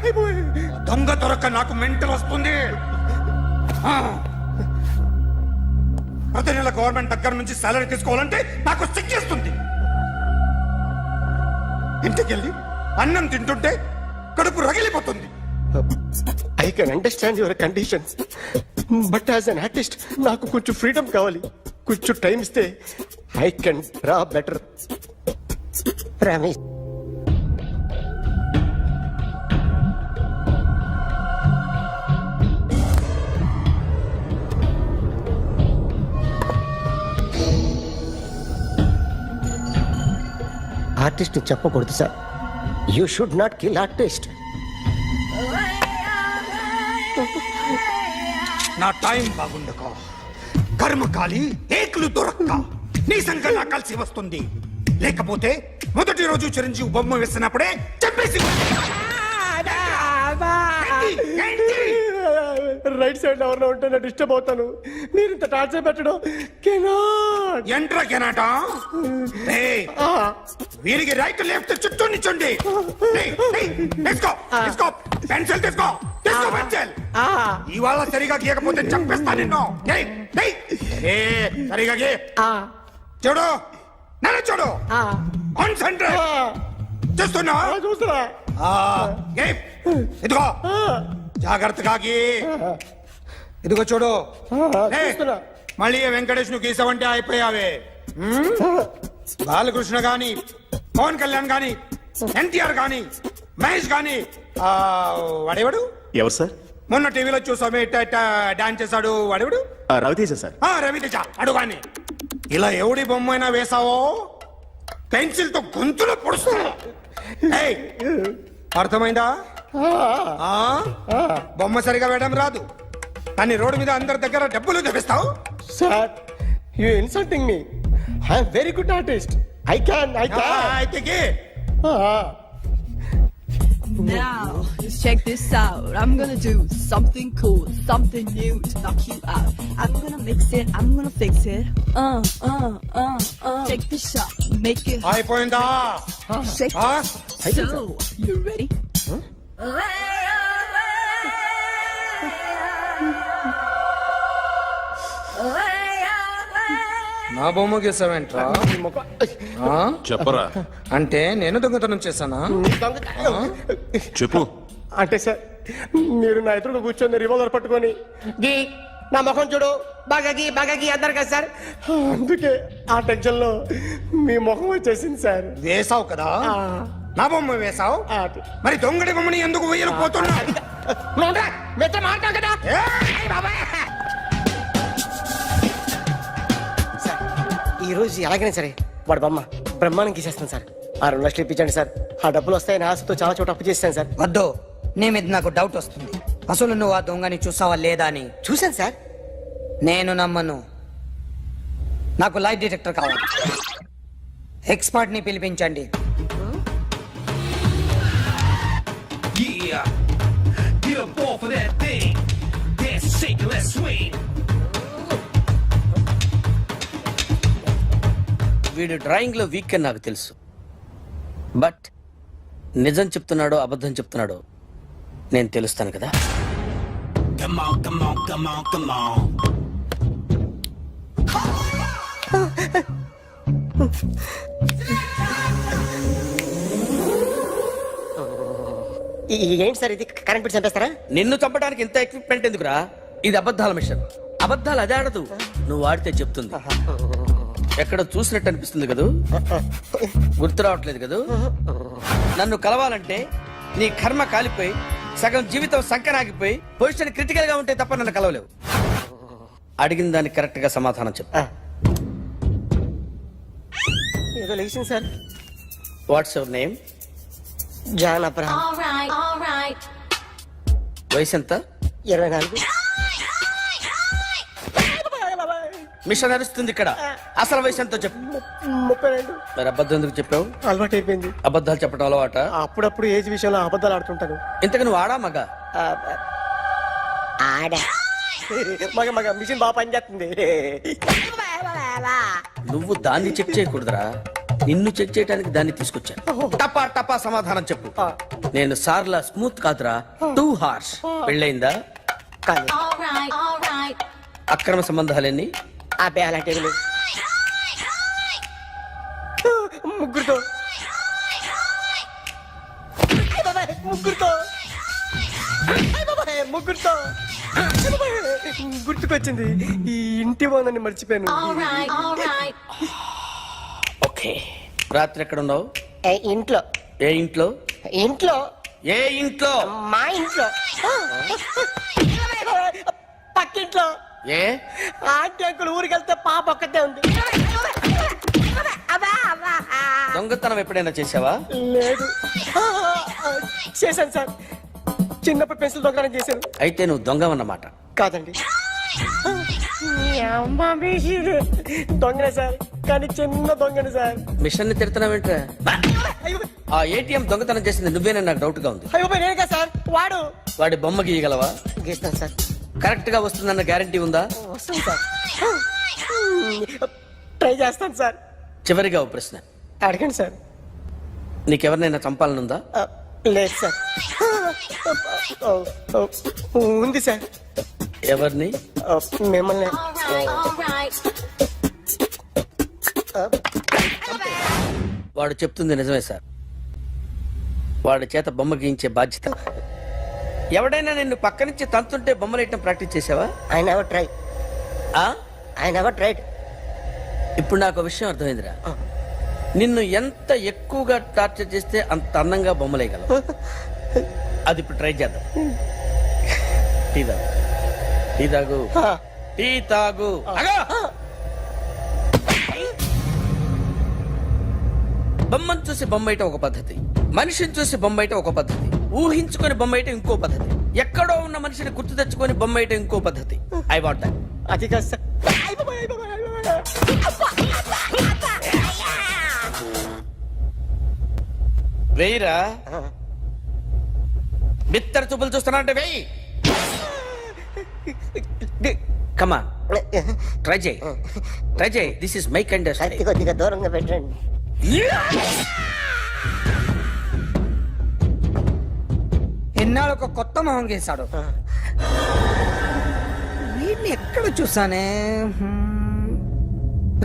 అయిపోయాను. దొంగ దొరక్క నాకు మెంటల్ వస్తుంది. ప్రతి నెల గవర్నమెంట్ దగ్గర నుంచి సాలరీ తీసుకోవాలంటే నాకు సిగ్గేస్తుంది. ఇంటికెళ్ళి అన్నం తింటుంటే కడుపు రగిలిపోతుంది. I can understand your conditions, but as an artist నాకు కొంచెం ఫ్రీడమ్ కావాలి. కొంచెం టైం ఇస్తే I can draw better. Promise. Artist చెప్పకూడదు sir. You should not kill artist. నా టైం బాగుండక కర్మకాలి ఏకులు దొరక్క నీ సంకల్లా కలిసి వస్తుంది. లేకపోతే మొదటి రోజు చిరంజీవి బొమ్మ వేసినప్పుడే చెప్పేసి రైట్ సైడ్ ఎవరిలో ఉంటే నేను డిస్టర్బ్ అవుతాను. మీరు ఇంత టార్చర్ పెట్టడం కెనాట్. ఎంట్రా కెనాట. వీరికి రైట్ లెఫ్ట్ చుట్టూ నిచ్చండి. పెన్సిల్ తీసుకో, తీసుకో పెన్సిల్. ఇవాళ సరిగా గీయకపోతే చంపేస్తా నిన్ను. సరిగా గీ. చూడు, నన్ను చూడు. కాన్సంట్రేట్ చూస్తున్నా. చూస్తున్నా. ఇదిగో జాగ్రత్తగా గీ. ఇదిగో చూడు. మళ్ళీ వెంకటేష్ ను గీసావంటే అయిపోయావే. బాలకృష్ణ గాని, పవన్ కళ్యాణ్ గాని, ఎన్టీఆర్ గాని, మహేష్ గాని, వాడేవాడు ఎవరు సార్? మొన్న టీవీలో చూసామే డాన్స్ చేశాడు, వాడేవాడు? రవితేజ సార్. రవితేజ అడుగాని. ఇలా ఎవడి బొమ్మ అయినా వేసావో పెన్సిల్ తో గొంతులో పొడుస్తున్నా. అర్థమైందా? బొమ్మ సరిగా వేయడం రాదు కానీ రోడ్డు మీద అందరి దగ్గర డబ్బులు తెప్పిస్తావు. Sir, you insulting me. I am very good artist. I can. అయితే Now, just check this out. I'm gonna do something cool, something new to knock you out. I'm gonna mix it, I'm gonna fix it. Take the shot, make it. అయిపోయిందా? Shake it. So, you ready? నా బొమ్మ గీసావేంట్రా? చెప్పరా. అంటే నేను దొంగతనం చేశానా? చెప్పు. అంటే సార్, మీరు నా ఎదురుగా కూర్చొని రివాల్వర్ పట్టుకొని గీ, నా ముఖం చూడు, బాగా గీ అన్నారు కదా సార్. అందుకే ఆ టెన్షన్ లో మీ ముఖం వచ్చేసింది సార్. వేసావు కదా, నా బొమ్మ వేసావు. మరి దొంగడి బొమ్మని ఎందుకు వేయలేకపోతున్నా? కదా ఈ రోజు ఎలాగైనా సరే వాడు బొమ్మ బ్రహ్మాండం గీసేస్తాను సార్. 6 లక్షలు ఇప్పించండి సార్. ఆ డబ్బులు వస్తాయని ఆశతో చాలా చోట అప్పు చేస్తాను సార్. వద్దు, నీ మీద నాకు డౌట్ వస్తుంది. అసలు నువ్వు ఆ దొంగని చూసావా లేదా అని. చూశాను సార్. నేను నమ్మను. నాకు లైట్ డిటెక్టర్ కావాలి. ఎక్స్పర్ట్ ని పిలిపించండి. వీడు డ్రాయింగ్ లో వీక్ అని నాకు తెలుసు, బట్ నిజం చెప్తున్నాడో అబద్ధం చెప్తున్నాడో నేను తెలుస్తాను కదా. ఏంటి సార్ ఇది కరెంట్ బిల్ చంపేస్తారా? నిన్ను చంపడానికి ఇంత ఎక్విప్మెంట్ ఎందుకురా? ఇది అబద్ధాల మిషన్. అబద్ధాలు అదే ఆడదు, నువ్వు వాడితే చెప్తుంది. ఎక్కడ చూసినట్టు అనిపిస్తుంది కదూ? గుర్తు రావట్లేదు కదూ? నన్ను కలవాలంటే నీ కర్మ కాలిపోయి సగం జీవితం సంకరాగిపోయి పొజిషన్ క్రిటికల్ గా ఉంటే తప్ప నన్ను కలవలేవు. అడిగిన దానికి కరెక్ట్ గా సమాధానం చెప్పు. ఏదో లేచింది sir. What's your name? John Abraham. వయసు ఎంత? 24. మిషన్ నడుస్తుంది ఇక్కడ. అసలు వయసు ఎంతో చెప్పు. 32. మరి అబద్ధం ఎందుకు చెప్పావు? అలవాటు అయిపోయింది. అబద్ధాలు చెప్పడం అలవాట? అప్పుడప్పుడు ఏజ్ విషయంలో అబద్ధాలు ఆడుతుంటాను. ఇంతకు నువ్వు ఆడా మగ? ఆడా. మగ మగ మిషన్ బాగా పనిచేస్తుంది. నువ్వు దాన్ని చెక్ చేయకూడదురా, నిన్ను చెక్ చేయడానికి దాన్ని తీసుకొచ్చాను. టపా టపా సమాధానం చెప్పు. నేను సార్లా స్మూత్ కాదురా, టూ హార్ష్. పెళ్ళయిందా? అక్రమ సంబంధాలన్నీ? అబ్బే అలాంటివి లేవు. ముగ్గురుతో ముగ్గురుతో గుర్తుకొచ్చింది. ఈ ఇంటి బాగుందని మర్చిపోయాను. ఓకే. రాత్రి ఎక్కడ ఉన్నావు? ఇంట్లో. ఏ ఇంట్లో? ఇంట్లో. ఏ ఇంట్లో? మా ఇంట్లో. పక్కింట్లో. ఏ ఆంటీ అంకుల్ ఊరికి వెళ్తే పాప ఒక్కతే ఉంది. దొంగతనం ఎప్పుడైనా చేసావా? లేదు. చేశాను సార్, చిన్నప్పుడు పెన్సిల్ దొంగతనం చేశాను. అయితే నువ్వు దొంగవన్నమాట. కాదండి, దొంగనే సార్, కానీ చిన్న దొంగని సార్. మిషన్ ని తిడుతున్నావేంట్రా? ఆ ఏటీఎం దొంగతనం చేసింది నువ్వేనని నాకు డౌట్ గా ఉంది. అయ్యో నేనే సార్. వాడి బొమ్మ గీయగలవా? గీస్తాను సార్. కరెక్ట్ గా వస్తుందన్న గ్యారంటీ ఉందా? వస్తుంది సార్. ట్రై చేస్తాను సార్. చివరిగా ఓ ప్రశ్న అడగండి సార్. నీకెవరినైనా చంపాలనుందా? లేదు సార్. ఉంది సార్. ఎవరిని? మిమ్మల్ని. వాడు చెప్తుంది నిజమే సార్. వాడి చేత బొమ్మ గీయించే బాధ్యత. ఎవడైనా నిన్ను పక్క నుంచి తంతుంటే బొమ్మలు వేయటం ప్రాక్టీస్ చేసావా? I never try. I never tried. ఇప్పుడు నాకు విషయం అర్థమైందిరా. నిన్ను ఎంత ఎక్కువగా టార్చర్ చేస్తే అంత అందంగా బొమ్మలేయగలవు. అది ఇప్పుడు ట్రై చేద్దాం. టీ తాగు. టీ తాగు. టీ తాగు. బొమ్మను చూసి బొమ్మయటం ఒక పద్ధతి, మనిషిని చూసి బొమ్మయటం ఒక పద్ధతి, ఊహించుకొని బొమ్మయటం ఇంకో పద్ధతి, ఎక్కడో ఉన్న మనిషిని గుర్తు తెచ్చుకొని బొమ్మయటం ఇంకో పద్ధతి. I want that. అది కాదు సార్. వెయ్యిరా. బిత్తర చూపులు చూస్తున్నా అంటే వెయ్యి. కమాన్, ట్రై చేయి. ట్రై చేయి. This is my kind of style. కొద్దిగా దూరంగా పెట్టండి. ఎన్నాళ్ళు ఒక కొత్త మొహం గీశాడు. వీడిని ఎక్కడ చూసానే?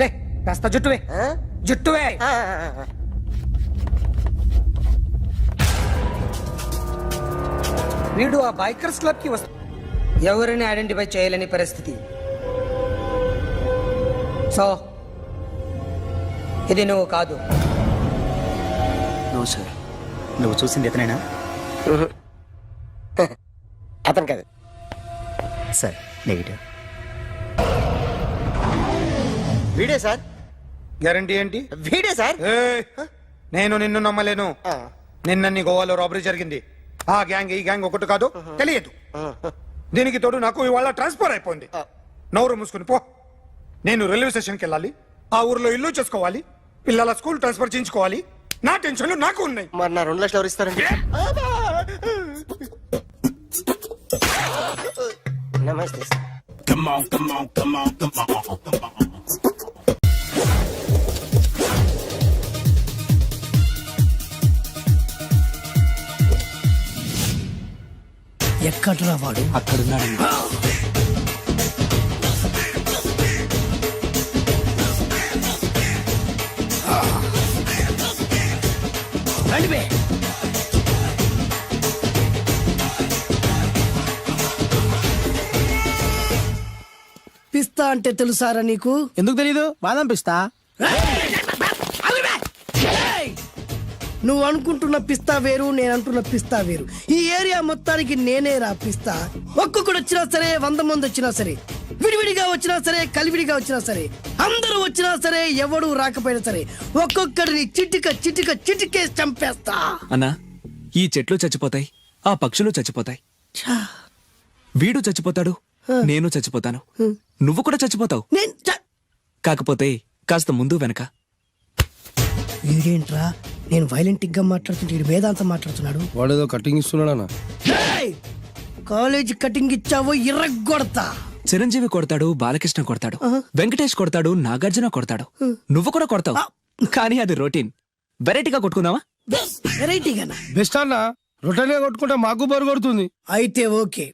రే కాస్త జుట్టువే. జుట్టువే. వీడు ఆ బైకర్స్ క్లబ్ కి వస్తా, ఎవరిని ఐడెంటిఫై చేయలేని పరిస్థితి. సో ఇది నువ్వు కాదు. No sir. నువ్వు చూసింది ఇతనేనా? అతను కాదు సార్. నెగిటివ్. వీడే సార్. గ్యారంటీ ఏంటి? వీడే సార్. నేను నిన్ను నమ్మలేను. నిన్న గోవాలో రాబరీ జరిగింది. ఆ గ్యాంగ్ ఈ గ్యాంగ్ ఒకటి కాదు, తెలియదు. దీనికి తోడు నాకు ఇవాళ ట్రాన్స్ఫర్ అయిపోయింది. నోరు మూసుకుని పో. నేను రైల్వే స్టేషన్కి వెళ్ళాలి, ఆ ఊర్లో ఇల్లు చేసుకోవాలి, పిల్లల స్కూల్ ట్రాన్స్ఫర్ చేయించుకోవాలి. నా టెన్షన్లు నాకు ఉన్నాయి. మరి నా 2 లక్షలు ఎవరు ఇస్తారండి? నమస్తే సార్. ఎక్కడ్రా వాడు? అక్కడున్నాడు. పిస్తా అంటే తెలుసారా నీకు? ఎందుకు తెలీదు? బాదం పిస్తా. నువ్వు అనుకుంటున్న పిస్తా వేరు, నేను అంటున్న పిస్తా వేరు. ఈ ఏరియా మొత్తానికి నేనే రా పిస్తా. ఒక్కొక్కడు వచ్చినా సరే, 100 మంది వచ్చినా సరే, విడివిడిగా వచ్చినా సరే, కలివిడిగా వచ్చినా సరే, అందరూ వచ్చినా సరే, ఎవడు రాకపోయినా సరే, ఒక్కొక్కడిని చిటికేసి చంపేస్తా. అన్నా, ఈ చెట్లు చచ్చిపోతాయి, ఆ పక్షులు చచ్చిపోతాయి, వీడు చచ్చిపోతాడు, నేను చచ్చిపోతాను, నువ్వు కూడా చచ్చిపోతావు. కాకపోతే కాస్త ముందు వెనక. వీడేంట్రా నేను వైలెంటిక్ గా మాట్లాడుతుంటే వీడు వేదాంతం మాట్లాడుతున్నాడు. వాడేదో కటింగ్ ఇస్తున్నాడా? కాలేజ్ కటింగ్ ఇచ్చావో ఇర్రగొడతా. చిరంజీవి కొడతాడు, బాలకృష్ణ కొడతాడు, వెంకటేష్ కొడతాడు, నాగార్జున కొడతాడు, నువ్వు కూడా కొడతావు. కానీ అది రొటీన్. వెరైటీగా కొట్టుకుందామా? వెరైటీగానా? బెస్ట్ అన్న. రొటనే కొట్టుకుంటే మాకు బరు కొడుతుంది. అయితే ఓకే.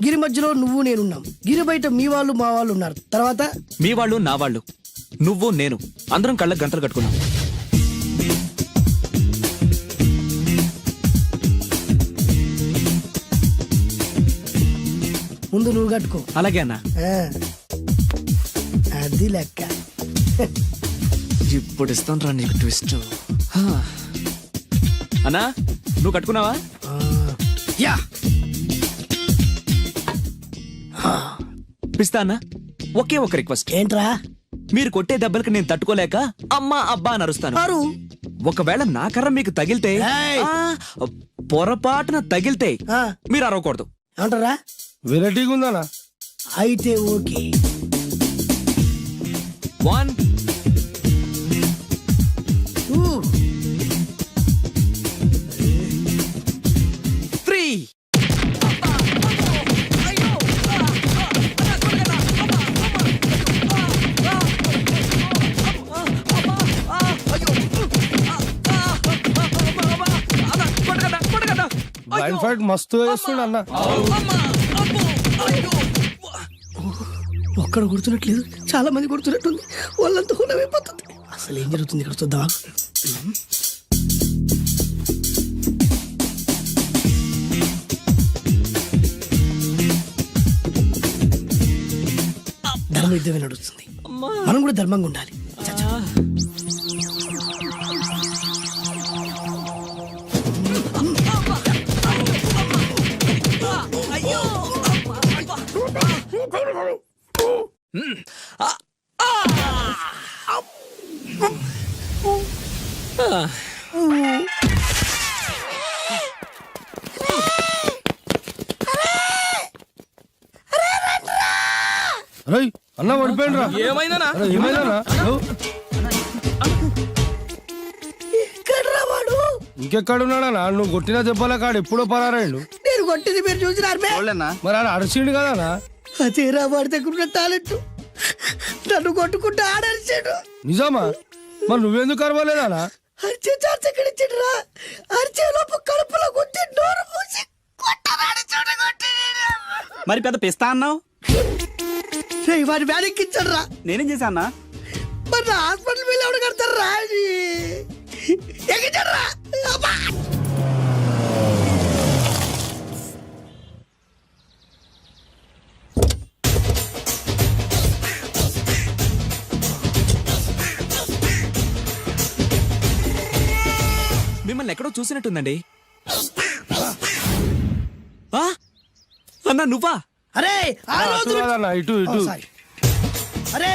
గిరి మధ్యలో నువ్వు నేనున్నాం. గిరి బయట మీ వాళ్ళు మా వాళ్ళు ఉన్నారు. తర్వాత మీ వాళ్ళు నా వాళ్ళు, నువ్వు నేను, అందరం కళ్ళకు గంటలు కట్టుకున్నాం. ముందు నువ్వు కట్టుకో. అలాగే అన్నా. అది లెక్క. ఇప్పుడు ఇస్తాను రా నీకు ట్విస్ట్. అన్నా, నువ్వు కట్టుకున్నావా? యా. పిస్తా అన్నా, ఒకే ఒక రిక్వెస్ట్. ఏంట్రా? మీరు కొట్టే దెబ్బలకి నేను తట్టుకోలేక అమ్మా అబ్బా అని అరుస్తాను. ఒకవేళ నా కర్ర మీకు తగిలితే, పొరపాటున తగిలితే మీరు అరవకూడదు. ఏమంటారా? వెరైటీగా ఉందనా? అయితే ఓకే. 1 3. బ్లైండ్ ఫైట్ మస్తు వేస్తుండ అన్న. ఒక్కడ గుర్తున్నట్లేదు, చాలా మంది గుర్తున్నట్టుంది. వాళ్ళంతా హులమైపోతుంది. అసలు ఏం జరుగుతుంది ఇక్కడ చూద్దామా? ధర్మ యుద్ధమే నడుస్తుంది. మనం కూడా ధర్మంగా ఉండాలి. అన్న పడిపోయినరా? ఏమైందనా? ఇంకెక్కడున్నాడా? నువ్వు కొట్టినా దెబ్బల కాడు ఎప్పుడో పరారాయండు. నేను కొట్టింది మీరు చూసినారు. మరి ఆడ అరిచిండు కదా? అదేరా వాడి దగ్గర ఉన్న టాలెంట్. నన్ను కొట్టుకుంటూ ఆడరిచాడు. నిజమా? మరి నువ్వెందుకు అరవలేదా? అరిచే ఛాన్స్ ఎక్కడిచ్చాడురా? అరిచే లోపు కడుపులో గుద్ది నోరు మూసి కొట్టరాడు చూడగొట్టి. మరి పెద్ద పిస్తా అన్నావు. వాడి వ్యానికి ఇచ్చాడు రా. నేనేం చేశా అన్నా? మరి హాస్పిటల్ బిల్ ఎవడు కడతారు రా? ఎక్కించాడు రా. మిమ్మల్ని ఎక్కడో చూసినట్టుందండి. అన్నా నువ్వా? అరే ఆ రోజు ఇటు ఇటు. అరే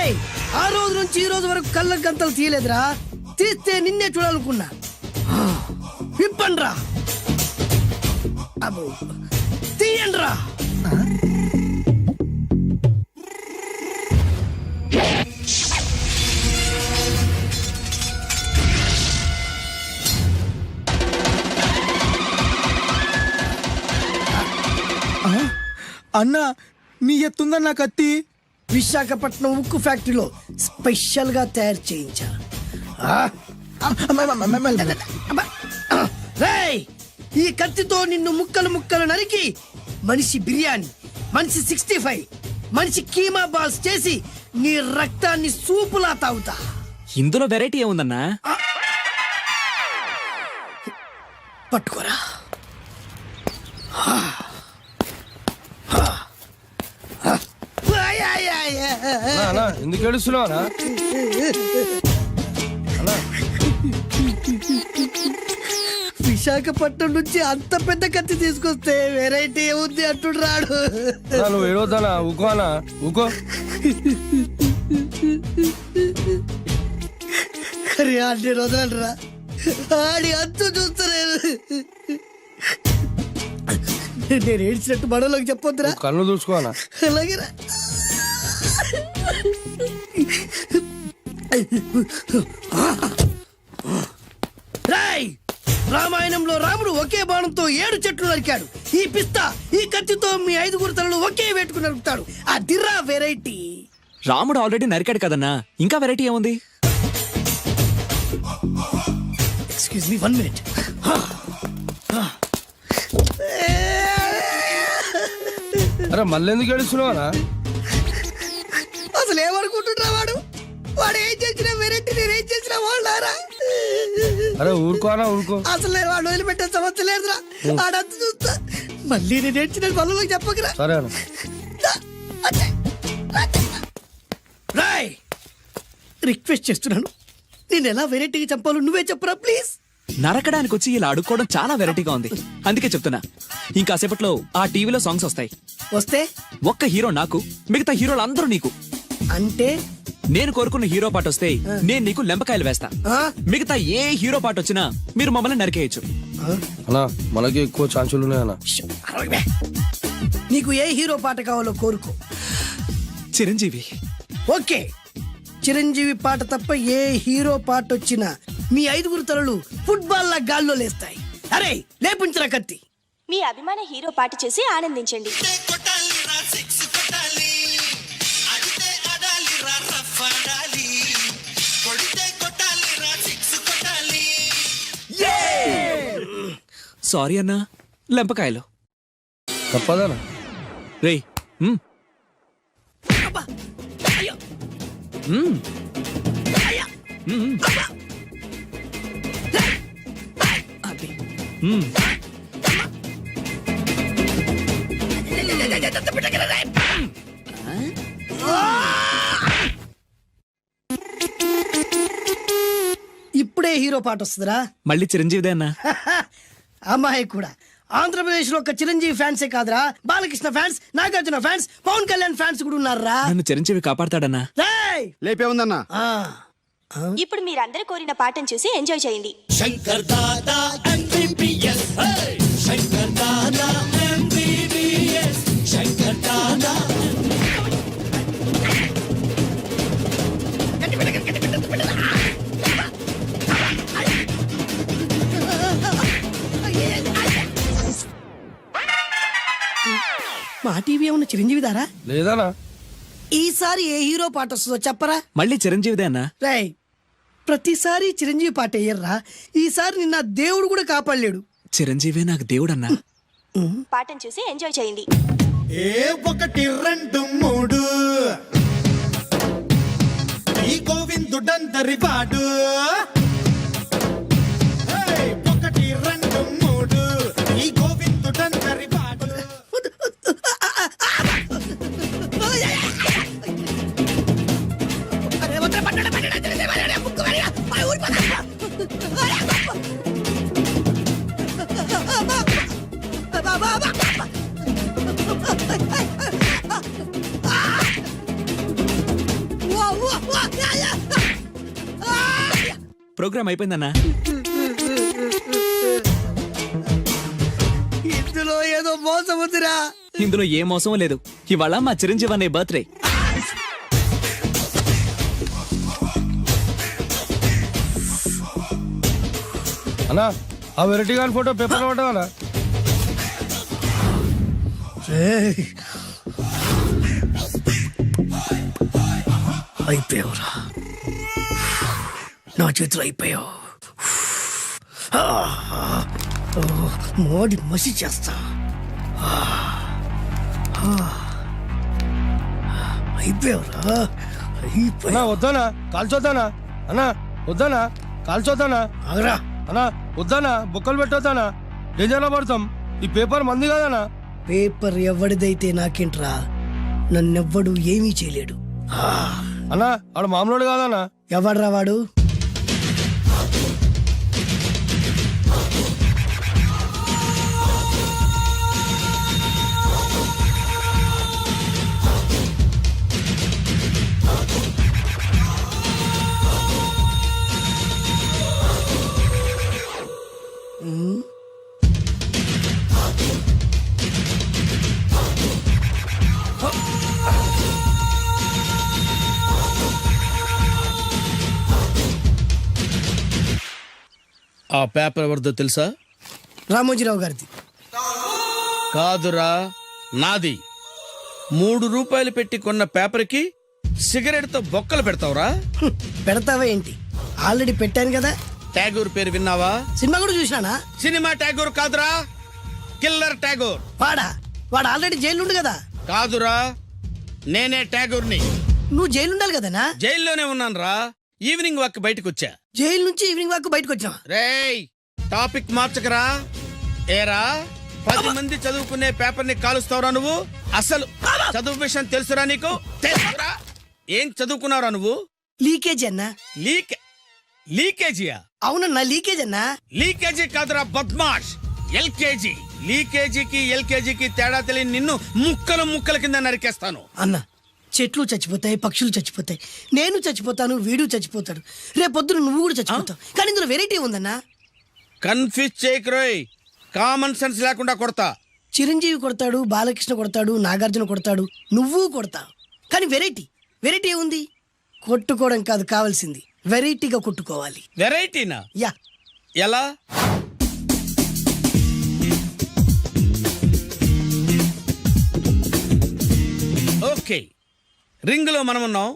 ఆ రోజు నుంచి ఈ రోజు వరకు కళ్ళ గంతలు తీయలేదురా. తీస్తే నిన్నే చూడాలనుకున్నా. విప్పండ్రా, తీయండ్రా. అన్నా, నీ ఎత్తుందన్న కత్తి. విశాఖపట్నం ఉక్కు ఫ్యాక్టరీలో స్పెషల్ గా తయారు చేయించా. ఈ కత్తితో నిన్ను ముక్కలు ముక్కలు నరికి మనిషి బిర్యానీ, మనిషి 65, మనిషి కీమా బాల్స్ చేసి నీ రక్తాన్ని సూపులా తాగుతా. ఇందులో వెరైటీ ఏముందన్నా? పట్టుకోరా. ఎందుకు ఏడుస్తున్నావు విశాఖపట్నం నుంచి అంత పెద్ద కత్తి తీసుకొస్తే వెరైటీ ఏముంది అంటుడు రాడు. నువ్వు ఏడవద్దానా ఊకోనా ఊకో. అరే అన్ని రోజులరా ఆడి అంతు చూస్తలేరు. నేను ఏడ్చినట్టు మనలోకి చెప్పొద్దురా. కన్ను చూసుకోనా. అలాగేరా. రాయ్ రామాయణంలో రాముడు ఒకే బాణంతో 7 చెట్లు నరికాడు. ఈ పిస్తా ఈ కత్తితో మీ 5 తలలు ఒకే వేటుకు నరుకుతాడు. ఆ దిర్రా వెరైటీ. రాముడు ఆల్రెడీ నరికాడు కదన్నా, ఇంకా వెరైటీ ఏముంది? Excuse me 1 minute. అరే మళ్ళీ ఎందుకు ఏడుస్తున్నావా? అసలు ఏమనుకుంటున్నా వాడు ఏం చేసిన వెరైటీ నేను ఏం చేసిన వాళ్ళారా. అరే ఊరుకోనా ఊరుకో. అసలు నేను వాడు వదిలిపెట్టే సమస్య లేదురా. ఆడంతా చూస్తా. మళ్ళీ నేను ఏడ్చిన పనులకు చెప్పకరా. సరే రాయ్ రిక్వెస్ట్ చేస్తున్నాను, నేను ఎలా వెరైటీగా చంపాలో నువ్వే చెప్పరా ప్లీజ్. నరకడానికి వచ్చి ఇలా అడుక్కోవడం చాలా వెరైటీగా ఉంది, అందుకే చెప్తున్నా. ఇంకాసేపట్లో ఆ టీవీలో సాంగ్స్ వస్తాయి. వస్తే ఒక్క హీరో నాకు, మిగతా హీరోలు అందరూ నీకు. అంటే నేను కోరుకున్న హీరో పాట వస్తే నేను నీకు లెంపకాయలు వేస్తా. మిగతా ఏ హీరో పాట వచ్చినా మీరు మమ్మల్ని నరికేయచ్చు. మనకి ఎక్కువ ఛాన్సులు ఉన్నాయన్నా. నీకు ఏ హీరో పాట కావాలో కోరుకో. చిరంజీవి. ఓకే, చిరంజీవి పాట తప్ప ఏ హీరో పాట వచ్చినా మీ 5 తలలు ఫుట్బాల్ లా గాల్లో లేస్తాయి. అరే లేపించరా కత్తి. మీ అభిమాన హీరో పాట చేసి ఆనందించండి. సారీ అన్నా, లెంపకాయలు తప్పదనా రేయ్. ఇప్పుడే హీరో పాట వస్తుందిరా. మళ్ళీ చిరంజీవిదే అన్నా. అమ్మాయి కూడా ఆంధ్రప్రదేశ్ లో ఒక చిరంజీవి ఫ్యాన్సే కాదురా, Balakrishna fans, Nagarjuna fans, Pawan Kalyan fans కూడా ఉన్నారా. నన్ను చిరంజీవి కాపాడతాడన్నా. లేపే ఉందన్నా. ఇప్పుడు మీరందరూ కోరిన పాటను చూసి ఎంజాయ్ చేయండి. Shankar Dada MBBS, Shankar Dada MBBS, Shankar Dada. మా టీవీ ఏమన్నా చిరంజీవి దారా లేదనా. ఈసారి ఏ హీరో పాట వస్తుందో చెప్పరా. మళ్ళీ చిరంజీవిదే అన్నా. రాయ్ ప్రతిసారి చిరంజీవి పాట వేయర్రా. ఈసారి నిన్న దేవుడు కూడా కాపాడలేడు. చిరంజీవి నాకు దేవుడన్నా. పాటను చూసి ఎంజాయ్ చేయండి. 1 2 3 ఈ గోవిందుడందరి వాడు. 1 2 3 ఈ గోవిందుడందరి వాడు. ప్రోగ్రామ్ అయిపోయిందన్నా. ఇందులో ఏదో మోసం ఉందిరా. ఇందులో ఏ మోసం లేదు. ఇవాళ మా చిరంజీవి అనే బర్త్డే. అన్నా ఆ వెరైటీ గారి ఫోటో పేపర్ పడ్డా. అయిపోయావురా, నా చేతులు అయిపోయావు. మోడి మసి చేస్తా. అయిపోయావురా. అన్నా వద్దానా కాల్చొద్దానా. అన్నా వద్దానా కాల్చొద్దానా. ఆగరా అన్నా వద్దానా బొక్కలు పెట్టొద్దానా. డేంజర్లో పడతాం. ఈ పేపర్ మంది కదనా. పేపర్ ఎవడిదైతే నాకేంట్రా, నన్నెవ్వడు ఏమీ చేయలేడు. అన్నా ఆడు మామూలు కాదన్నా. ఎవడ్రా వాడు? ఆ పేపర్ ఎవరిదో తెలుసా? రామోజీరావు గారిది. కాదురా, నాది. 3 రూపాయలు పెట్టి కొన్న పేపర్కి సిగరెట్తో బొక్కలు పెడతావురా? పెడతావా ఏంటి? ఆల్రెడీ పెట్టాను కదా. ట్యాగూర్ పేరు విన్నావా? సినిమా కూడా చూసినానా? సినిమా ట్యాగూర్ కాదురా, కిల్లర్ ట్యాగూర్. వాడు ఆల్రెడీ జైలు కదా. కాదురా, నేనే ట్యాగూర్ని. నువ్వు జైలు ఉండాలి కదనా? జైల్లోనే ఉన్నాను రా. ఈవినింగ్ వాక్ బయటకు వచ్చా. జైలు నుంచి ఈవినింగ్ వాక్ బయటకు వచ్చా. రేయ్, టాపిక్ మార్చకరా. ఏరా, 10 మంది చదువుకునే పేపర్ ని కాలుస్తావురా నువ్వు? అసలు చదువు విషయం తెలుసురా నీకు? తెలుసురా? ఏం చదువుకున్నావురా నువ్వు? లీకేజీ అన్నా. లీకేజీయా? అవునన్నా, లీకేజ్ అన్నా. లీకేజీ కాదురా బద్మాష్, ఎల్కేజీ. లీకేజీకి ఎల్కేజీకి తేడా తెలియని నిన్ను ముక్కలు ముక్కల కింద నరికేస్తాను. అన్నా, చెట్లు చచ్చిపోతాయి, పక్షులు చచ్చిపోతాయి, నేను చచ్చిపోతాను, వీడు చచ్చిపోతాడు, రేపొద్దున నువ్వు కూడా చచ్చిపోతావు. కానీ ఇందులో వెరైటీ ఉందన్నా. కన్ఫ్యూజ్ చేయకురోయ్, కామన్ సెన్స్ లేకుండా కొడతా. చిరంజీవి కొడతాడు, బాలకృష్ణ కొడతాడు, నాగార్జున కొడతాడు, నువ్వు కొడతావు. కానీ వెరైటీ ఉంది. కొట్టుకోవడం కాదు కావాల్సింది, వెరైటీగా కొట్టుకోవాలి. వెరైటీనా? యా. ఎలా? ఓకే, రింగ్ లో మనం ఉన్నాం,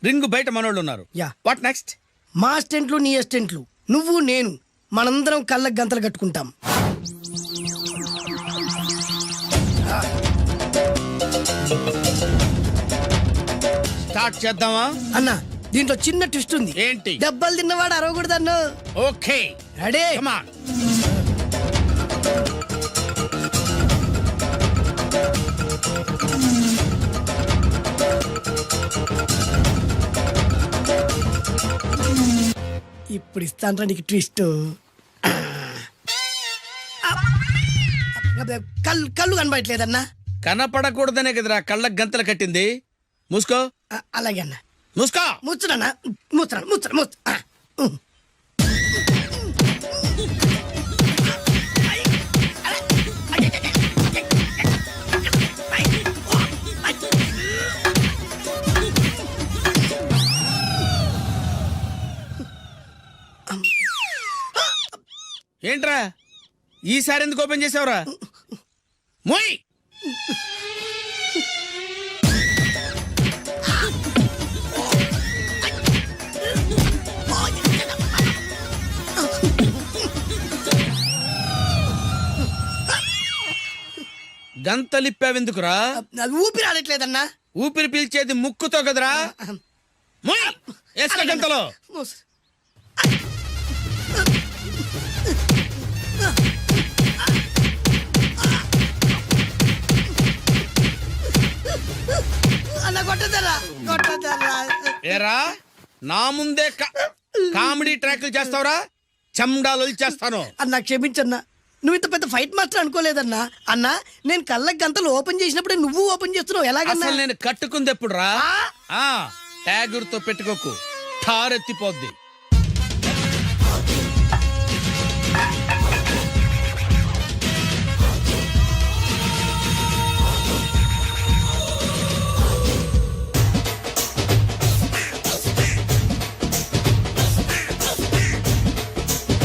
రింగ్ బయట మనోళ్ళు ఉన్నారు. యా. What next? మా అసిస్టెంట్లు, నీ అసిస్టెంట్లు, నువ్వు నేను, మనందరం కళ్ళకు గంతలు కట్టుకుంటాం. స్టార్ట్ చేద్దామా? అన్నా, దీంట్లో చిన్న ట్విస్ట్ ఉంది. ఏంటి? దెబ్బలు తిన్నవాడు అరవకూడదన్ను. Okay, ready? Come on. ఇప్పుడు ఇస్తాను నీకు ట్విస్ట్. కళ్ళు కనబడట్లేదన్నా. కనపడకూడదనే కదరా కళ్ళకు గంతలు కట్టింది. మూసుకో. అలాగే అన్న. మూసుకో. ముచ్చుడన్నా, ముచ్చుడు. ఏంట్రా ఈసారి ఎందుకు ఓపెన్ చేసావురా? మోయ్. గంతలిప్పావెందుకురా? ఊపిరి ఆడట్లేదన్నా. ఊపిరి పీల్చేది ముక్కుతో కదరా. మోయ్, వేసుకో గంతలో. ఏరా, నా ముందే కామెడీ ట్రాక్లు చేస్తావురా? చెమ్డాలు చేస్తాను. అన్నా క్షమించన్నా, నువ్వు ఇంత పెద్ద ఫైట్ మాస్టర్ అనుకోలేదన్నా. అన్నా, నేను కళ్ళకి గంతలు ఓపెన్ చేసినప్పుడే నువ్వు ఓపెన్ చేస్తున్నావు. ఎలాగన్నా? అసలు నేను కట్టుకుంది ఎప్పుడు రా? ట్యాగూర్ తో పెట్టుకోకు, ఠారెత్తిపోద్ది.